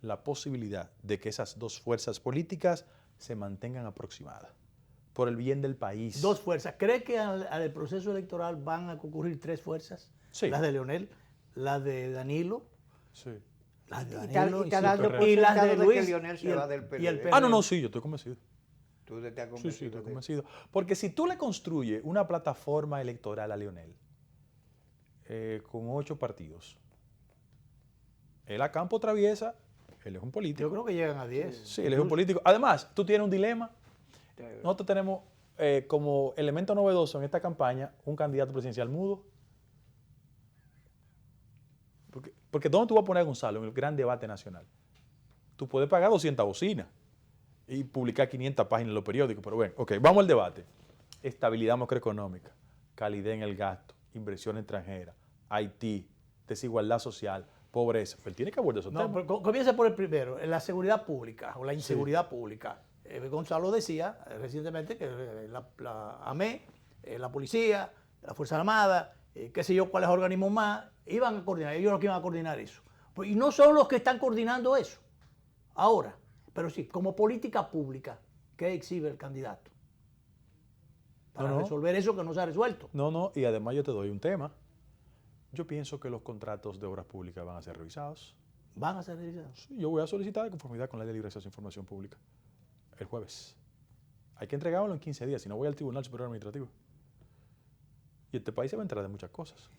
S9: la posibilidad de que esas dos fuerzas políticas se mantengan aproximadas por el bien del país.
S1: Dos fuerzas. ¿Cree que al proceso electoral van a concurrir 3 fuerzas?
S9: Sí.
S1: Las de Leonel, las de Danilo,
S9: Sí.
S1: las de
S2: Y
S1: Danilo
S2: está dando por
S1: y las
S2: sentado
S1: de
S2: de
S1: Luis
S2: que Leonel se va del PRD.
S1: y el PRD.
S9: Ah, no, sí, yo estoy convencido.
S2: Tú te estás
S9: Sí,
S2: convencido.
S9: estoy convencido. Porque si tú le construyes una plataforma electoral a Leonel con 8 partidos, él a campo traviesa, él es un político.
S1: Yo creo que llegan a 10.
S9: Sí, él es un político. Además, tú tienes un dilema. Nosotros tenemos como elemento novedoso en esta campaña un candidato presidencial mudo. Porque ¿dónde tú vas a poner a Gonzalo en el gran debate nacional? Tú puedes pagar 200 bocinas y publicar 500 páginas en los periódicos, pero bueno, ok, vamos al debate. Estabilidad macroeconómica, calidad en el gasto, inversión extranjera, Haití, desigualdad social, pobreza. Él tiene que abordar esos temas.
S1: Pero comienza por el primero, en la seguridad pública o la inseguridad pública. Gonzalo decía recientemente que la AME, la policía, la Fuerza Armada, qué sé yo, cuáles organismos más, iban a coordinar, ellos los que iban a coordinar eso. Y no son los que están coordinando eso ahora, pero sí, como política pública, ¿qué exhibe el candidato? Para resolver eso que no se ha resuelto.
S9: No, y además yo te doy un tema. Yo pienso que los contratos de obras públicas van a ser revisados.
S1: ¿Van a ser revisados?
S9: Sí, yo voy a solicitar de conformidad con la ley de libre acceso a información pública el jueves. Hay que entregarlo en 15 días, si no voy al Tribunal Superior Administrativo. Y este país se va a enterar de muchas cosas.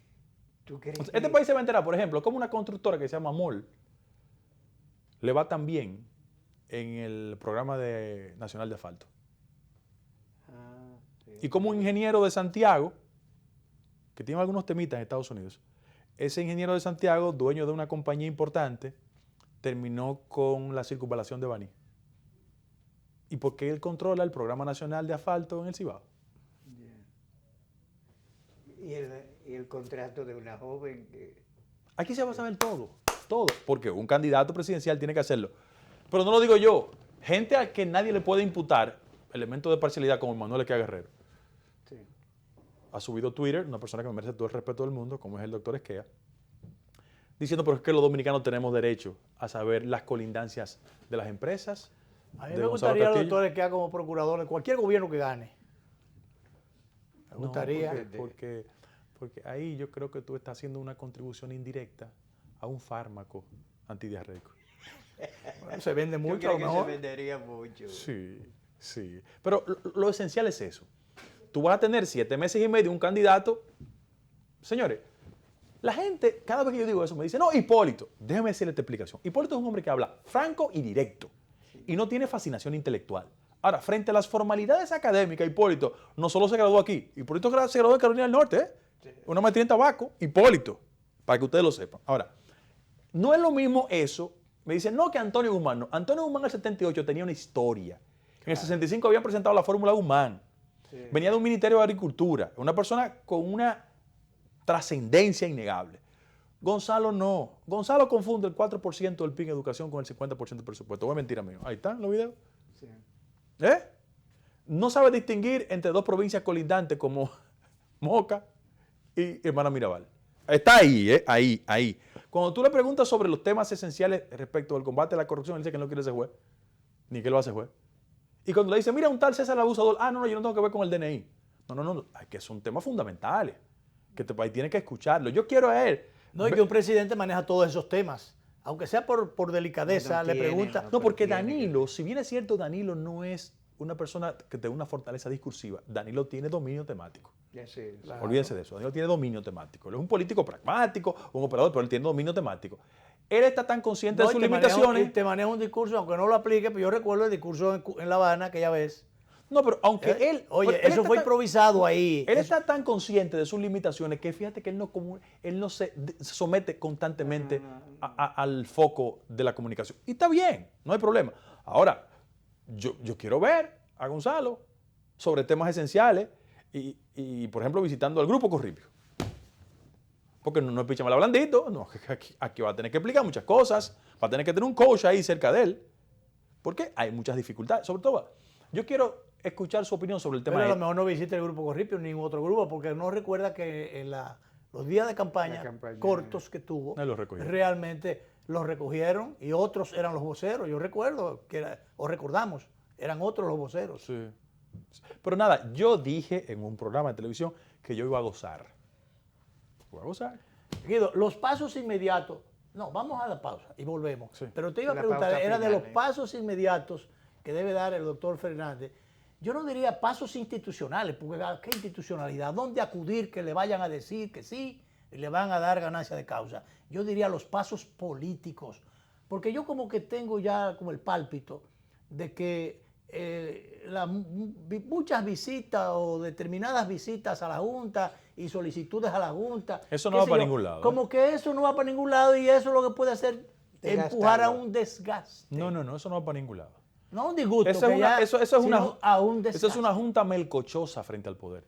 S9: Este país se va a enterar, por ejemplo, como una constructora que se llama MOL le va tan bien en el programa nacional de asfalto. Y como un ingeniero de Santiago, que tiene algunos temitas en Estados Unidos, ese ingeniero de Santiago, dueño de una compañía importante, terminó con la circunvalación de Baní. ¿Y por qué él controla el programa nacional de asfalto en el Cibao?
S2: Y el contrato de una joven que...
S9: Aquí se va a saber todo, porque un candidato presidencial tiene que hacerlo. Pero no lo digo yo, gente a que nadie le puede imputar elementos de parcialidad como Manuel Esquia Guerrero.
S2: Sí.
S9: Ha subido Twitter, una persona que me merece todo el respeto del mundo, como es el doctor Esquia, diciendo pero es que los dominicanos tenemos derecho a saber las colindancias de las empresas.
S1: A mí me gustaría los doctores que hagan como procuradores, cualquier gobierno que gane. Me gustaría.
S9: Porque ahí yo creo que tú estás haciendo una contribución indirecta a un fármaco antidiarreico.
S1: Bueno, se vende mucho,
S2: Yo creo
S1: a lo mejor.
S2: que se vendería mucho.
S9: Sí. Pero lo esencial es eso. Tú vas a tener 7 meses y medio un candidato. Señores, la gente, cada vez que yo digo eso, me dice, no, Hipólito. Déjame decirle esta explicación. Hipólito es un hombre que habla franco y directo. Y no tiene fascinación intelectual. Ahora, frente a las formalidades académicas, Hipólito no solo se graduó aquí, Hipólito se graduó en Carolina del Norte, una maestría en tabaco, Hipólito, para que ustedes lo sepan. Ahora, no es lo mismo eso. Me dicen, no, que Antonio Guzmán no. Antonio Guzmán en el 78 tenía una historia. En el 65 habían presentado la fórmula Guzmán. Sí. Venía de un ministerio de Agricultura, una persona con una trascendencia innegable. Gonzalo no. Gonzalo confunde el 4% del PIB en educación con el 50% del presupuesto. Voy a mentir, amigo. Ahí están los videos. Sí. No sabe distinguir entre dos provincias colindantes como Moca y Hermana Mirabal. Está ahí, ahí. Cuando tú le preguntas sobre los temas esenciales respecto al combate a la corrupción, él dice que no quiere ser juez, ni que lo hace juez. Y cuando le dice, mira, un tal César el abusador, no, yo no tengo que ver con el DNI. No, que son temas fundamentales, que este país tiene que escucharlo. Yo quiero a él.
S1: No, y que un presidente maneja todos esos temas. Aunque sea por delicadeza, le pregunta.
S9: No, porque Danilo, si bien es cierto, Danilo no es una persona que tenga una fortaleza discursiva. Danilo tiene dominio temático.
S2: Sí, claro.
S9: Olvídense de eso. Danilo tiene dominio temático. Él es un político pragmático, un operador, pero él tiene dominio temático. Él está tan consciente de sus limitaciones.
S1: Te maneja un discurso, aunque no lo aplique, pero yo recuerdo el discurso en La Habana aquella vez.
S9: No, pero aunque él...
S1: Oye,
S9: él
S1: eso fue improvisado ahí.
S9: Él está tan consciente de sus limitaciones que fíjate que él no se somete constantemente al foco de la comunicación. Y está bien, no hay problema. Ahora, yo quiero ver a Gonzalo sobre temas esenciales y por ejemplo, visitando al Grupo Corripio. Porque no es Pichamala Blandito, no, aquí va a tener que explicar muchas cosas, va a tener que tener un coach ahí cerca de él, porque hay muchas dificultades. Sobre todo, yo quiero escuchar su opinión sobre el tema.
S1: Pero a lo mejor no visite el Grupo Corripio ni ningún otro grupo, porque no recuerda que en los días de campaña cortos que tuvo, realmente los recogieron y otros eran los voceros. Yo recuerdo, recordamos, eran otros los voceros.
S9: Sí. Pero nada, yo dije en un programa de televisión que yo iba a gozar.
S1: Guido, los pasos inmediatos. No, vamos a la pausa y volvemos. Sí. Pero te iba a preguntar, era de los pasos inmediatos que debe dar el doctor Fernández. Yo no diría pasos institucionales, porque ¿qué institucionalidad? ¿Dónde acudir que le vayan a decir que sí y le van a dar ganancia de causa? Yo diría los pasos políticos, porque yo como que tengo ya como el pálpito de que muchas visitas o determinadas visitas a la Junta y solicitudes a la Junta.
S9: Eso no va para ningún lado.
S1: Como que eso no va para ningún lado y eso lo que puede hacer es empujar a un desgaste.
S9: No, eso no va para ningún lado.
S1: No un disgusto.
S9: Eso es una junta melcochosa frente al poder.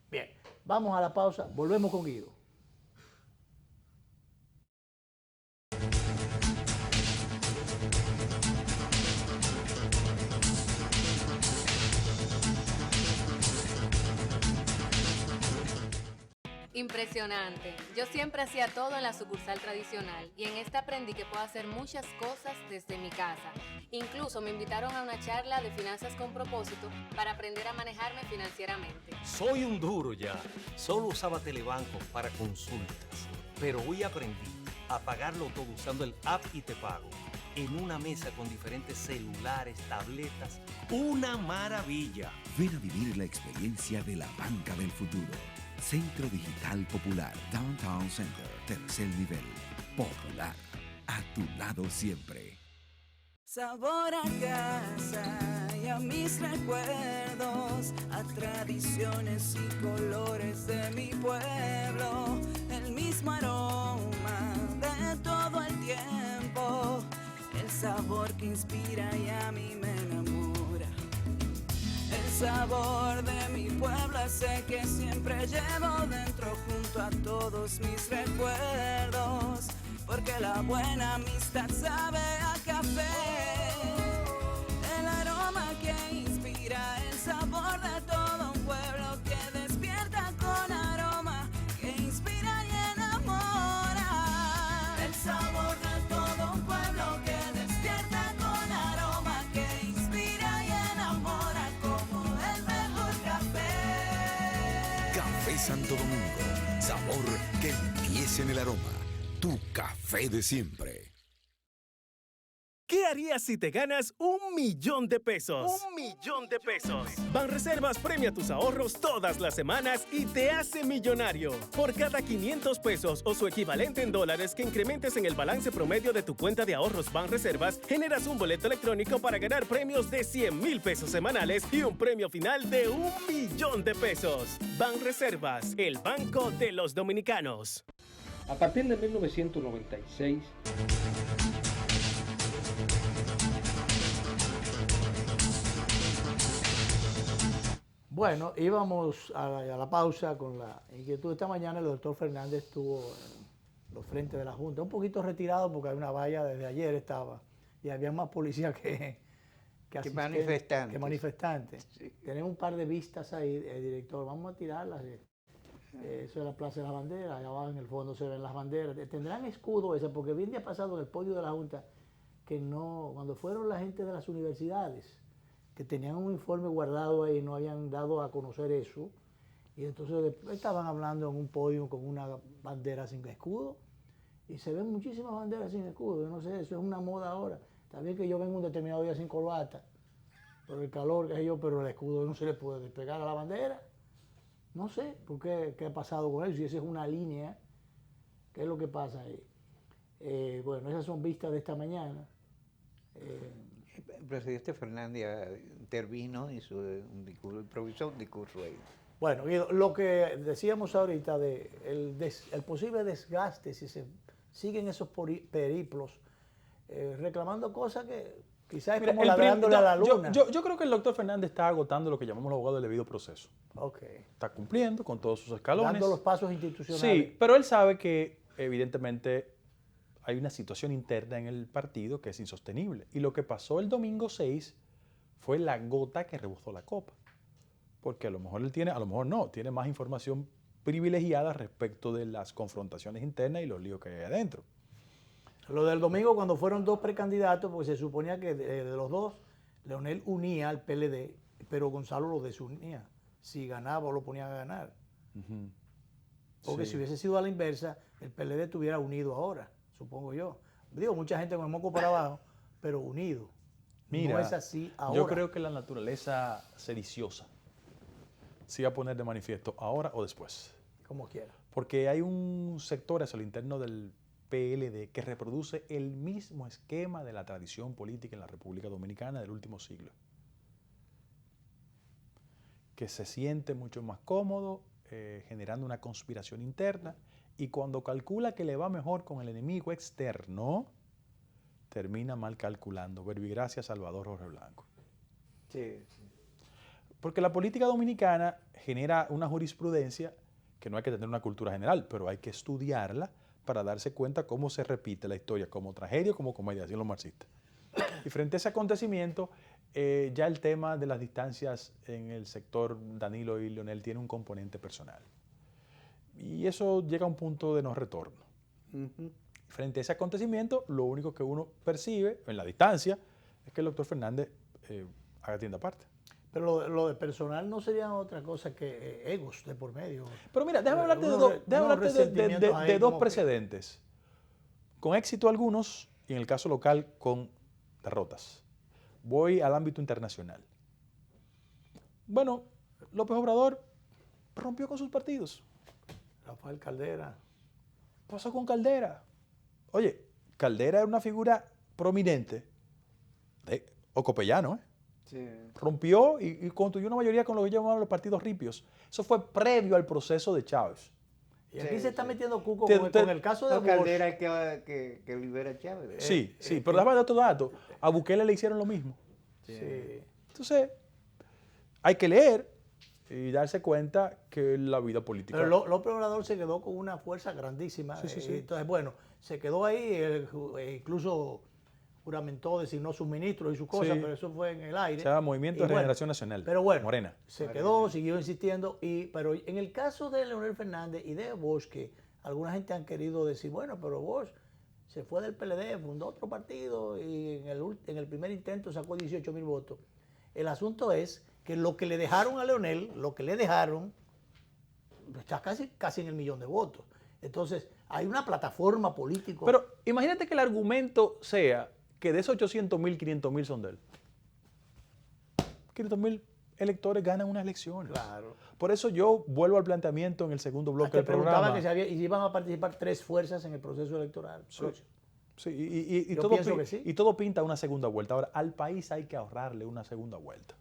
S1: Bien, vamos a la pausa, volvemos con Guido.
S10: Impresionante. Yo siempre hacía todo en la sucursal tradicional y en esta aprendí que puedo hacer muchas cosas desde mi casa. Incluso me invitaron a una charla de finanzas con propósito para aprender a manejarme financieramente.
S11: Soy un duro ya. Solo usaba Telebanco para consultas, pero hoy aprendí a pagarlo todo usando el app y te pago. En una mesa con diferentes celulares, tabletas, una maravilla.
S5: Ven a vivir la experiencia de la banca del futuro. Centro Digital Popular, Downtown Center, tercer nivel. Popular, a tu lado siempre.
S12: Sabor a casa y a mis recuerdos, a tradiciones y colores de mi pueblo. El mismo aroma de todo el tiempo, el sabor que inspira y a mí me enamora. El sabor de mi pueblo ese que siempre llevo dentro junto a todos mis recuerdos, porque la buena amistad sabe a café. El aroma que inspira, el sabor de todo un pueblo que despierta con aroma, que inspira y enamora. El sabor de todo un pueblo que despierta con aroma, que inspira y enamora como el mejor café.
S5: Café Santo Domingo, sabor que empieza en el aroma. Tu café de siempre.
S13: ¿Qué harías si te ganas $1.000.000? $1.000.000. Banreservas premia tus ahorros todas las semanas y te hace millonario. Por cada $500 o su equivalente en dólares que incrementes en el balance promedio de tu cuenta de ahorros Banreservas, generas un boleto electrónico para ganar premios de $100,000 semanales y un premio final de $1.000.000. Banreservas, el banco de los dominicanos.
S14: A partir de 1996,
S1: Bueno, íbamos a la pausa con la inquietud. Esta mañana el doctor Fernández estuvo en los frentes de la Junta, un poquito retirado porque hay una valla desde ayer estaba, y había más policías que manifestantes.
S2: Sí.
S1: Tenemos un par de vistas ahí, director, vamos a tirarlas. Eso es la Plaza de las Banderas, allá abajo en el fondo se ven las banderas. Tendrán escudo ese, porque bien día pasado en el podio de la Junta, que no, cuando fueron la gente de las universidades, que tenían un informe guardado ahí, no habían dado a conocer eso, y entonces después estaban hablando en un podio con una bandera sin escudo, y se ven muchísimas banderas sin escudo. Yo no sé, eso es una moda ahora. Está bien que yo vengo un determinado día sin corbata, por el calor, que yo, pero el escudo no se le puede despegar a la bandera. No sé por qué ha pasado con eso, si esa es una línea, ¿qué es lo que pasa ahí? Bueno, esas son vistas de esta mañana.
S2: El presidente Fernández intervino y improvisó un discurso ahí.
S1: Bueno, Guido, lo que decíamos ahorita de el posible desgaste si se siguen esos periplos, reclamando cosas que quizás es como ladrándole a la luna.
S9: Yo creo que el doctor Fernández está agotando lo que llamamos los abogados del debido proceso.
S1: Okay.
S9: Está cumpliendo con todos sus escalones.
S1: Dando los pasos institucionales.
S9: Sí, pero él sabe que evidentemente hay una situación interna en el partido que es insostenible. Y lo que pasó el domingo 6 fue la gota que rebosó la copa. Porque a lo mejor él tiene, a lo mejor no, tiene más información privilegiada respecto de las confrontaciones internas y los líos que hay adentro.
S1: Lo del domingo cuando fueron dos precandidatos, porque se suponía que de los dos, Leonel unía al PLD, pero Gonzalo lo desunía. Si ganaba o lo ponía a ganar. Porque si hubiese sido a la inversa, el PLD estuviera unido ahora, supongo yo. Digo, mucha gente con el moco para abajo, pero unido.
S9: Mira,
S1: no es así ahora.
S9: Yo creo que la naturaleza sediciosa se va a poner de manifiesto ahora o después.
S1: Como quiera.
S9: Porque hay un sector hacia lo interno del PLD que reproduce el mismo esquema de la tradición política en la República Dominicana del último siglo. Que se siente mucho más cómodo generando una conspiración interna, y cuando calcula que le va mejor con el enemigo externo, termina mal calculando. Verbigracia Salvador Jorge Blanco.
S2: Sí.
S9: Porque la política dominicana genera una jurisprudencia que no hay que tener una cultura general, pero hay que estudiarla para darse cuenta cómo se repite la historia, como tragedia o como comedia, así los marxistas. Y frente a ese acontecimiento, ya el tema de las distancias en el sector Danilo y Leonel tiene un componente personal. Y eso llega a un punto de no retorno. Frente a ese acontecimiento, lo único que uno percibe en la distancia es que el doctor Fernández haga tienda aparte.
S1: Pero lo de personal no sería otra cosa que egos de por medio.
S9: Pero mira, déjame hablarte de dos precedentes. Con éxito algunos, y en el caso local, con derrotas. Voy al ámbito internacional. Bueno, López Obrador rompió con sus partidos.
S1: Rafael Caldera.
S9: Pasó con Caldera. Oye, Caldera era una figura prominente de Ocopellano,
S2: Sí.
S9: Rompió y construyó una mayoría con lo que llamaban los partidos ripios. Eso fue previo al proceso de Chávez.
S1: Y aquí se está metiendo Cuco con el caso de
S2: Caldera que libera a Chávez.
S9: Sí, pero déjame dar otro dato. A Bukele le hicieron lo mismo.
S1: Sí.
S9: Entonces, hay que leer y darse cuenta que la vida política...
S1: Pero López Obrador se quedó con una fuerza grandísima.
S9: Sí.
S1: Entonces, bueno, se quedó ahí, incluso juramentó, designó sus ministros y sus cosas, pero eso fue en el aire.
S9: Se llama Movimiento de Regeneración Nacional.
S1: Pero bueno,
S9: Morena.
S1: Se quedó, siguió insistiendo, pero en el caso de Leonel Fernández y de Bosch, que alguna gente han querido decir, bueno, pero Bosch se fue del PLD, fundó otro partido y en el primer intento sacó 18,000 votos. El asunto es que lo que le dejaron a Leonel, está casi en el 1,000,000 de votos. Entonces, hay una plataforma política.
S9: Pero imagínate que el argumento sea que de esos 800.000, 500.000 son de él. 500.000 electores ganan unas elecciones.
S1: Claro.
S9: Por eso yo vuelvo al planteamiento en el segundo bloque
S1: Te
S9: del programa.
S1: preguntaban que si iban a participar 3 fuerzas en el proceso electoral.
S9: Sí, y
S1: Yo
S9: todo
S1: pienso que sí.
S9: y todo pinta una segunda vuelta. Ahora, al país hay que ahorrarle una segunda vuelta.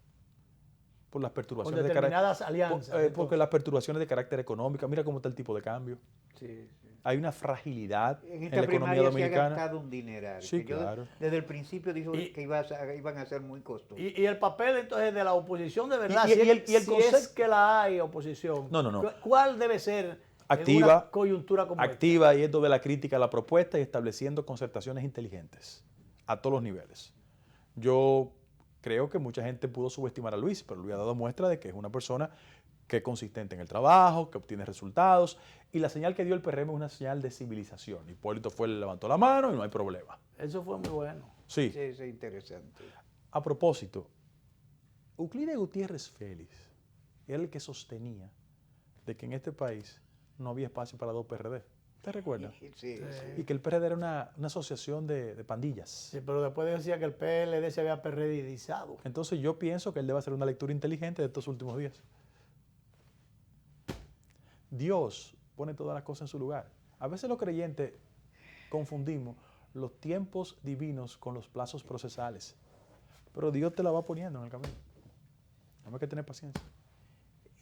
S9: Por las perturbaciones
S1: Con determinadas alianzas.
S9: porque las perturbaciones de carácter económico, mira cómo está el tipo de cambio.
S2: Sí.
S9: Hay una fragilidad
S2: En
S9: en
S2: esta
S9: la economía
S2: primaria se ha
S9: dominicana.
S2: gastado un dineral.
S9: Sí,
S2: que yo
S9: claro.
S2: desde el principio dijo que iban a ser muy costosos.
S1: Y el papel entonces de la oposición de verdad,
S9: Y el
S1: si es
S9: concepto-
S1: que la hay oposición,
S9: No.
S1: ¿cuál debe ser en
S9: Activa,
S1: una coyuntura como
S9: activa yendo de la crítica a la propuesta y estableciendo concertaciones inteligentes a todos los niveles. Yo creo que mucha gente pudo subestimar a Luis, pero Luis ha dado muestra de que es una persona que es consistente en el trabajo, que obtiene resultados, y la señal que dio el PRM es una señal de civilización. Hipólito le levantó la mano y no hay problema.
S1: Eso fue muy bueno.
S9: Sí.
S2: Sí, es interesante.
S9: A propósito, Euclides Gutiérrez Félix era el que sostenía de que en este país no había espacio para 2 PRD. ¿Te recuerda?
S2: Sí.
S9: Y que el PRD era una asociación de pandillas.
S1: Sí, pero después decía que el PLD se había PRDizado.
S9: Entonces yo pienso que él debe hacer una lectura inteligente de estos últimos días. Dios pone todas las cosas en su lugar. A veces los creyentes confundimos los tiempos divinos con los plazos procesales. Pero Dios te la va poniendo en el camino. Hay que tener paciencia.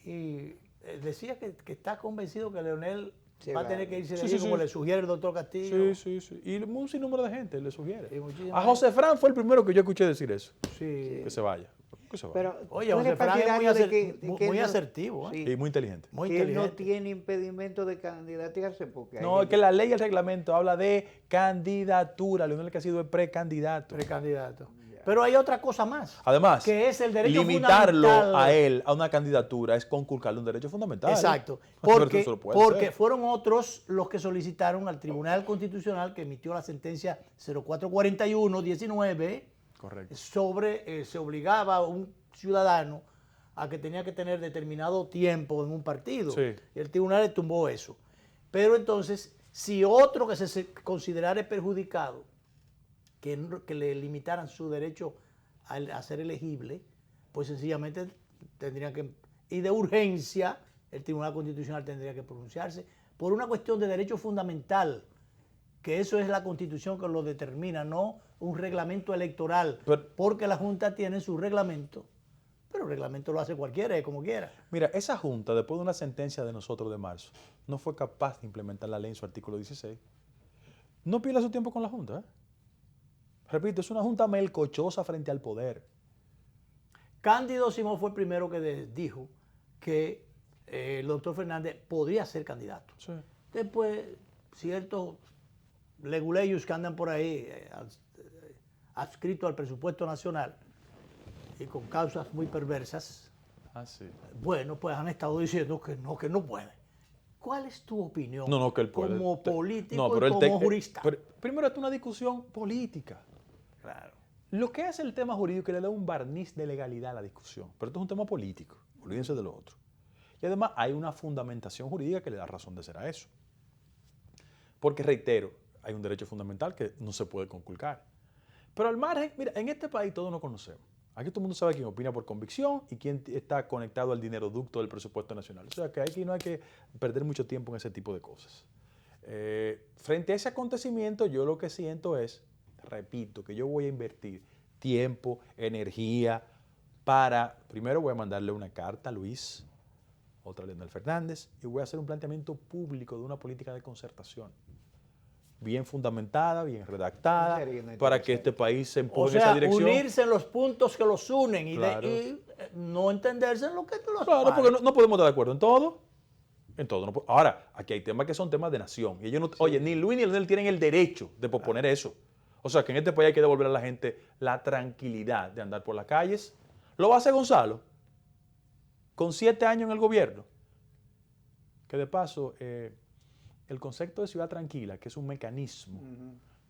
S1: Y decía que está convencido que Leonel
S2: Sí,
S1: va a
S2: va.
S1: tener que irse de
S9: Sí,
S1: allí,
S9: sí,
S1: como
S9: sí.
S1: le sugiere el doctor Castillo.
S9: Sí. Y un sinnúmero de gente le sugiere.
S1: Y muchísima
S9: A José Fran fue el primero que yo escuché decir eso.
S1: Sí.
S9: Que se vaya. Que se vaya.
S2: Pero,
S1: Oye,
S2: ¿tú
S1: José
S2: eres
S1: Fran es muy,
S2: partidario de que
S1: muy
S2: él no-
S1: asertivo. ¿eh?
S2: Sí,
S9: Y muy inteligente.
S1: Muy
S2: que él no
S1: inteligente.
S2: tiene impedimento de candidatearse? Porque
S9: No,
S2: hay
S9: es que la ley y el reglamento habla de candidatura. Leonel Casido es precandidato.
S1: Precandidato. Pero hay otra cosa más.
S9: Además,
S1: que es el derecho
S9: limitarlo
S1: fundamental.
S9: a él a una candidatura es conculcarle un derecho fundamental.
S1: Exacto.
S9: Pero
S1: Porque,
S9: eso no puede
S1: porque
S9: ser.
S1: fueron otros los que solicitaron al Tribunal Constitucional que emitió la sentencia 0441-19
S9: Correcto.
S1: sobre se obligaba a un ciudadano a que tenía que tener determinado tiempo en un partido.
S9: Sí.
S1: Y el tribunal le tumbó eso. Pero entonces, si otro que se considerara perjudicado, que le limitaran su derecho a ser elegible, pues sencillamente tendrían que, y de urgencia, el Tribunal Constitucional tendría que pronunciarse por una cuestión de derecho fundamental, que eso es la Constitución que lo determina, no un reglamento electoral, porque la Junta tiene su reglamento, pero el reglamento lo hace cualquiera, como quiera.
S9: Mira, esa Junta, después de una sentencia de nosotros de marzo, no fue capaz de implementar la ley en su artículo 16. No pierda su tiempo con la Junta, ¿eh? Repito, es una Junta melcochosa frente al poder.
S1: Cándido Simón fue el primero que dijo que el doctor Fernández podría ser candidato.
S9: Sí.
S1: Después, ciertos leguleyos que andan por ahí adscritos al presupuesto nacional y con causas muy perversas,
S9: Ah, sí.
S1: bueno, pues han estado diciendo que no puede. ¿Cuál es tu opinión
S9: No, que él puede.
S1: como político
S9: No, pero
S1: y
S9: él
S1: como jurista?
S9: primero es una discusión política.
S1: Claro.
S9: Lo que hace el tema jurídico es que le da un barniz de legalidad a la discusión. Pero esto es un tema político. Olvídense de lo otro. Y además hay una fundamentación jurídica que le da razón de ser a eso. Porque, reitero, hay un derecho fundamental que no se puede conculcar. Pero al margen, mira, en este país todos nos conocemos. Aquí todo el mundo sabe quién opina por convicción y quién está conectado al dineroducto del presupuesto nacional. O sea que aquí no hay que perder mucho tiempo en ese tipo de cosas. Frente a ese acontecimiento, yo lo que siento es, repito, que yo voy a invertir tiempo, energía para, primero voy a mandarle una carta a Luis, otra a Leonel Fernández, y voy a hacer un planteamiento público de una política de concertación bien fundamentada, bien redactada, para que este país se empuje en esa dirección.
S1: Unirse en los puntos que los unen y,
S9: Claro.
S1: no entenderse en lo que los
S9: Claro,
S1: separa.
S9: porque no podemos estar de acuerdo en todo. En todo. Ahora, aquí hay temas que son temas de nación. Y ellos no, oye, ni Luis ni Leonel tienen el derecho de posponer eso. O sea, que en este país hay que devolver a la gente la tranquilidad de andar por las calles. ¿Lo va a hacer Gonzalo? Con 7 años en el gobierno. Que de paso, el concepto de ciudad tranquila, que es un mecanismo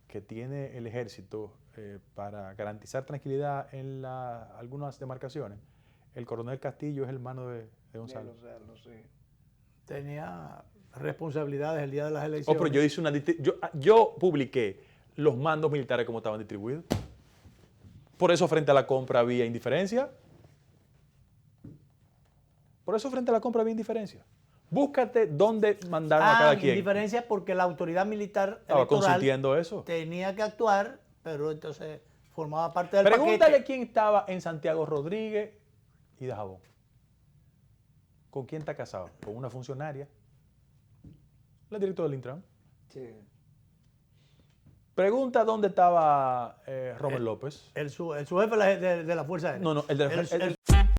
S9: que tiene el ejército para garantizar tranquilidad en algunas demarcaciones, el coronel Castillo es el hermano de Gonzalo.
S1: Tenía responsabilidades el día de las
S9: Oh,
S1: elecciones.
S9: pero yo hice yo publiqué los mandos militares cómo estaban distribuidos. Por eso frente a la compra había indiferencia. Búscate dónde mandaron a cada quien.
S1: Indiferencia porque la autoridad militar
S9: estaba consintiendo eso.
S1: Tenía que actuar, pero entonces formaba parte del
S9: Pregúntale
S1: paquete.
S9: quién estaba en Santiago Rodríguez y Dajabón. ¿Con quién está casado? Con una funcionaria. La directora del Intran.
S2: Sí.
S9: Pregunta dónde estaba Romel López.
S1: Su jefe de la Fuerza Aérea.
S9: No, el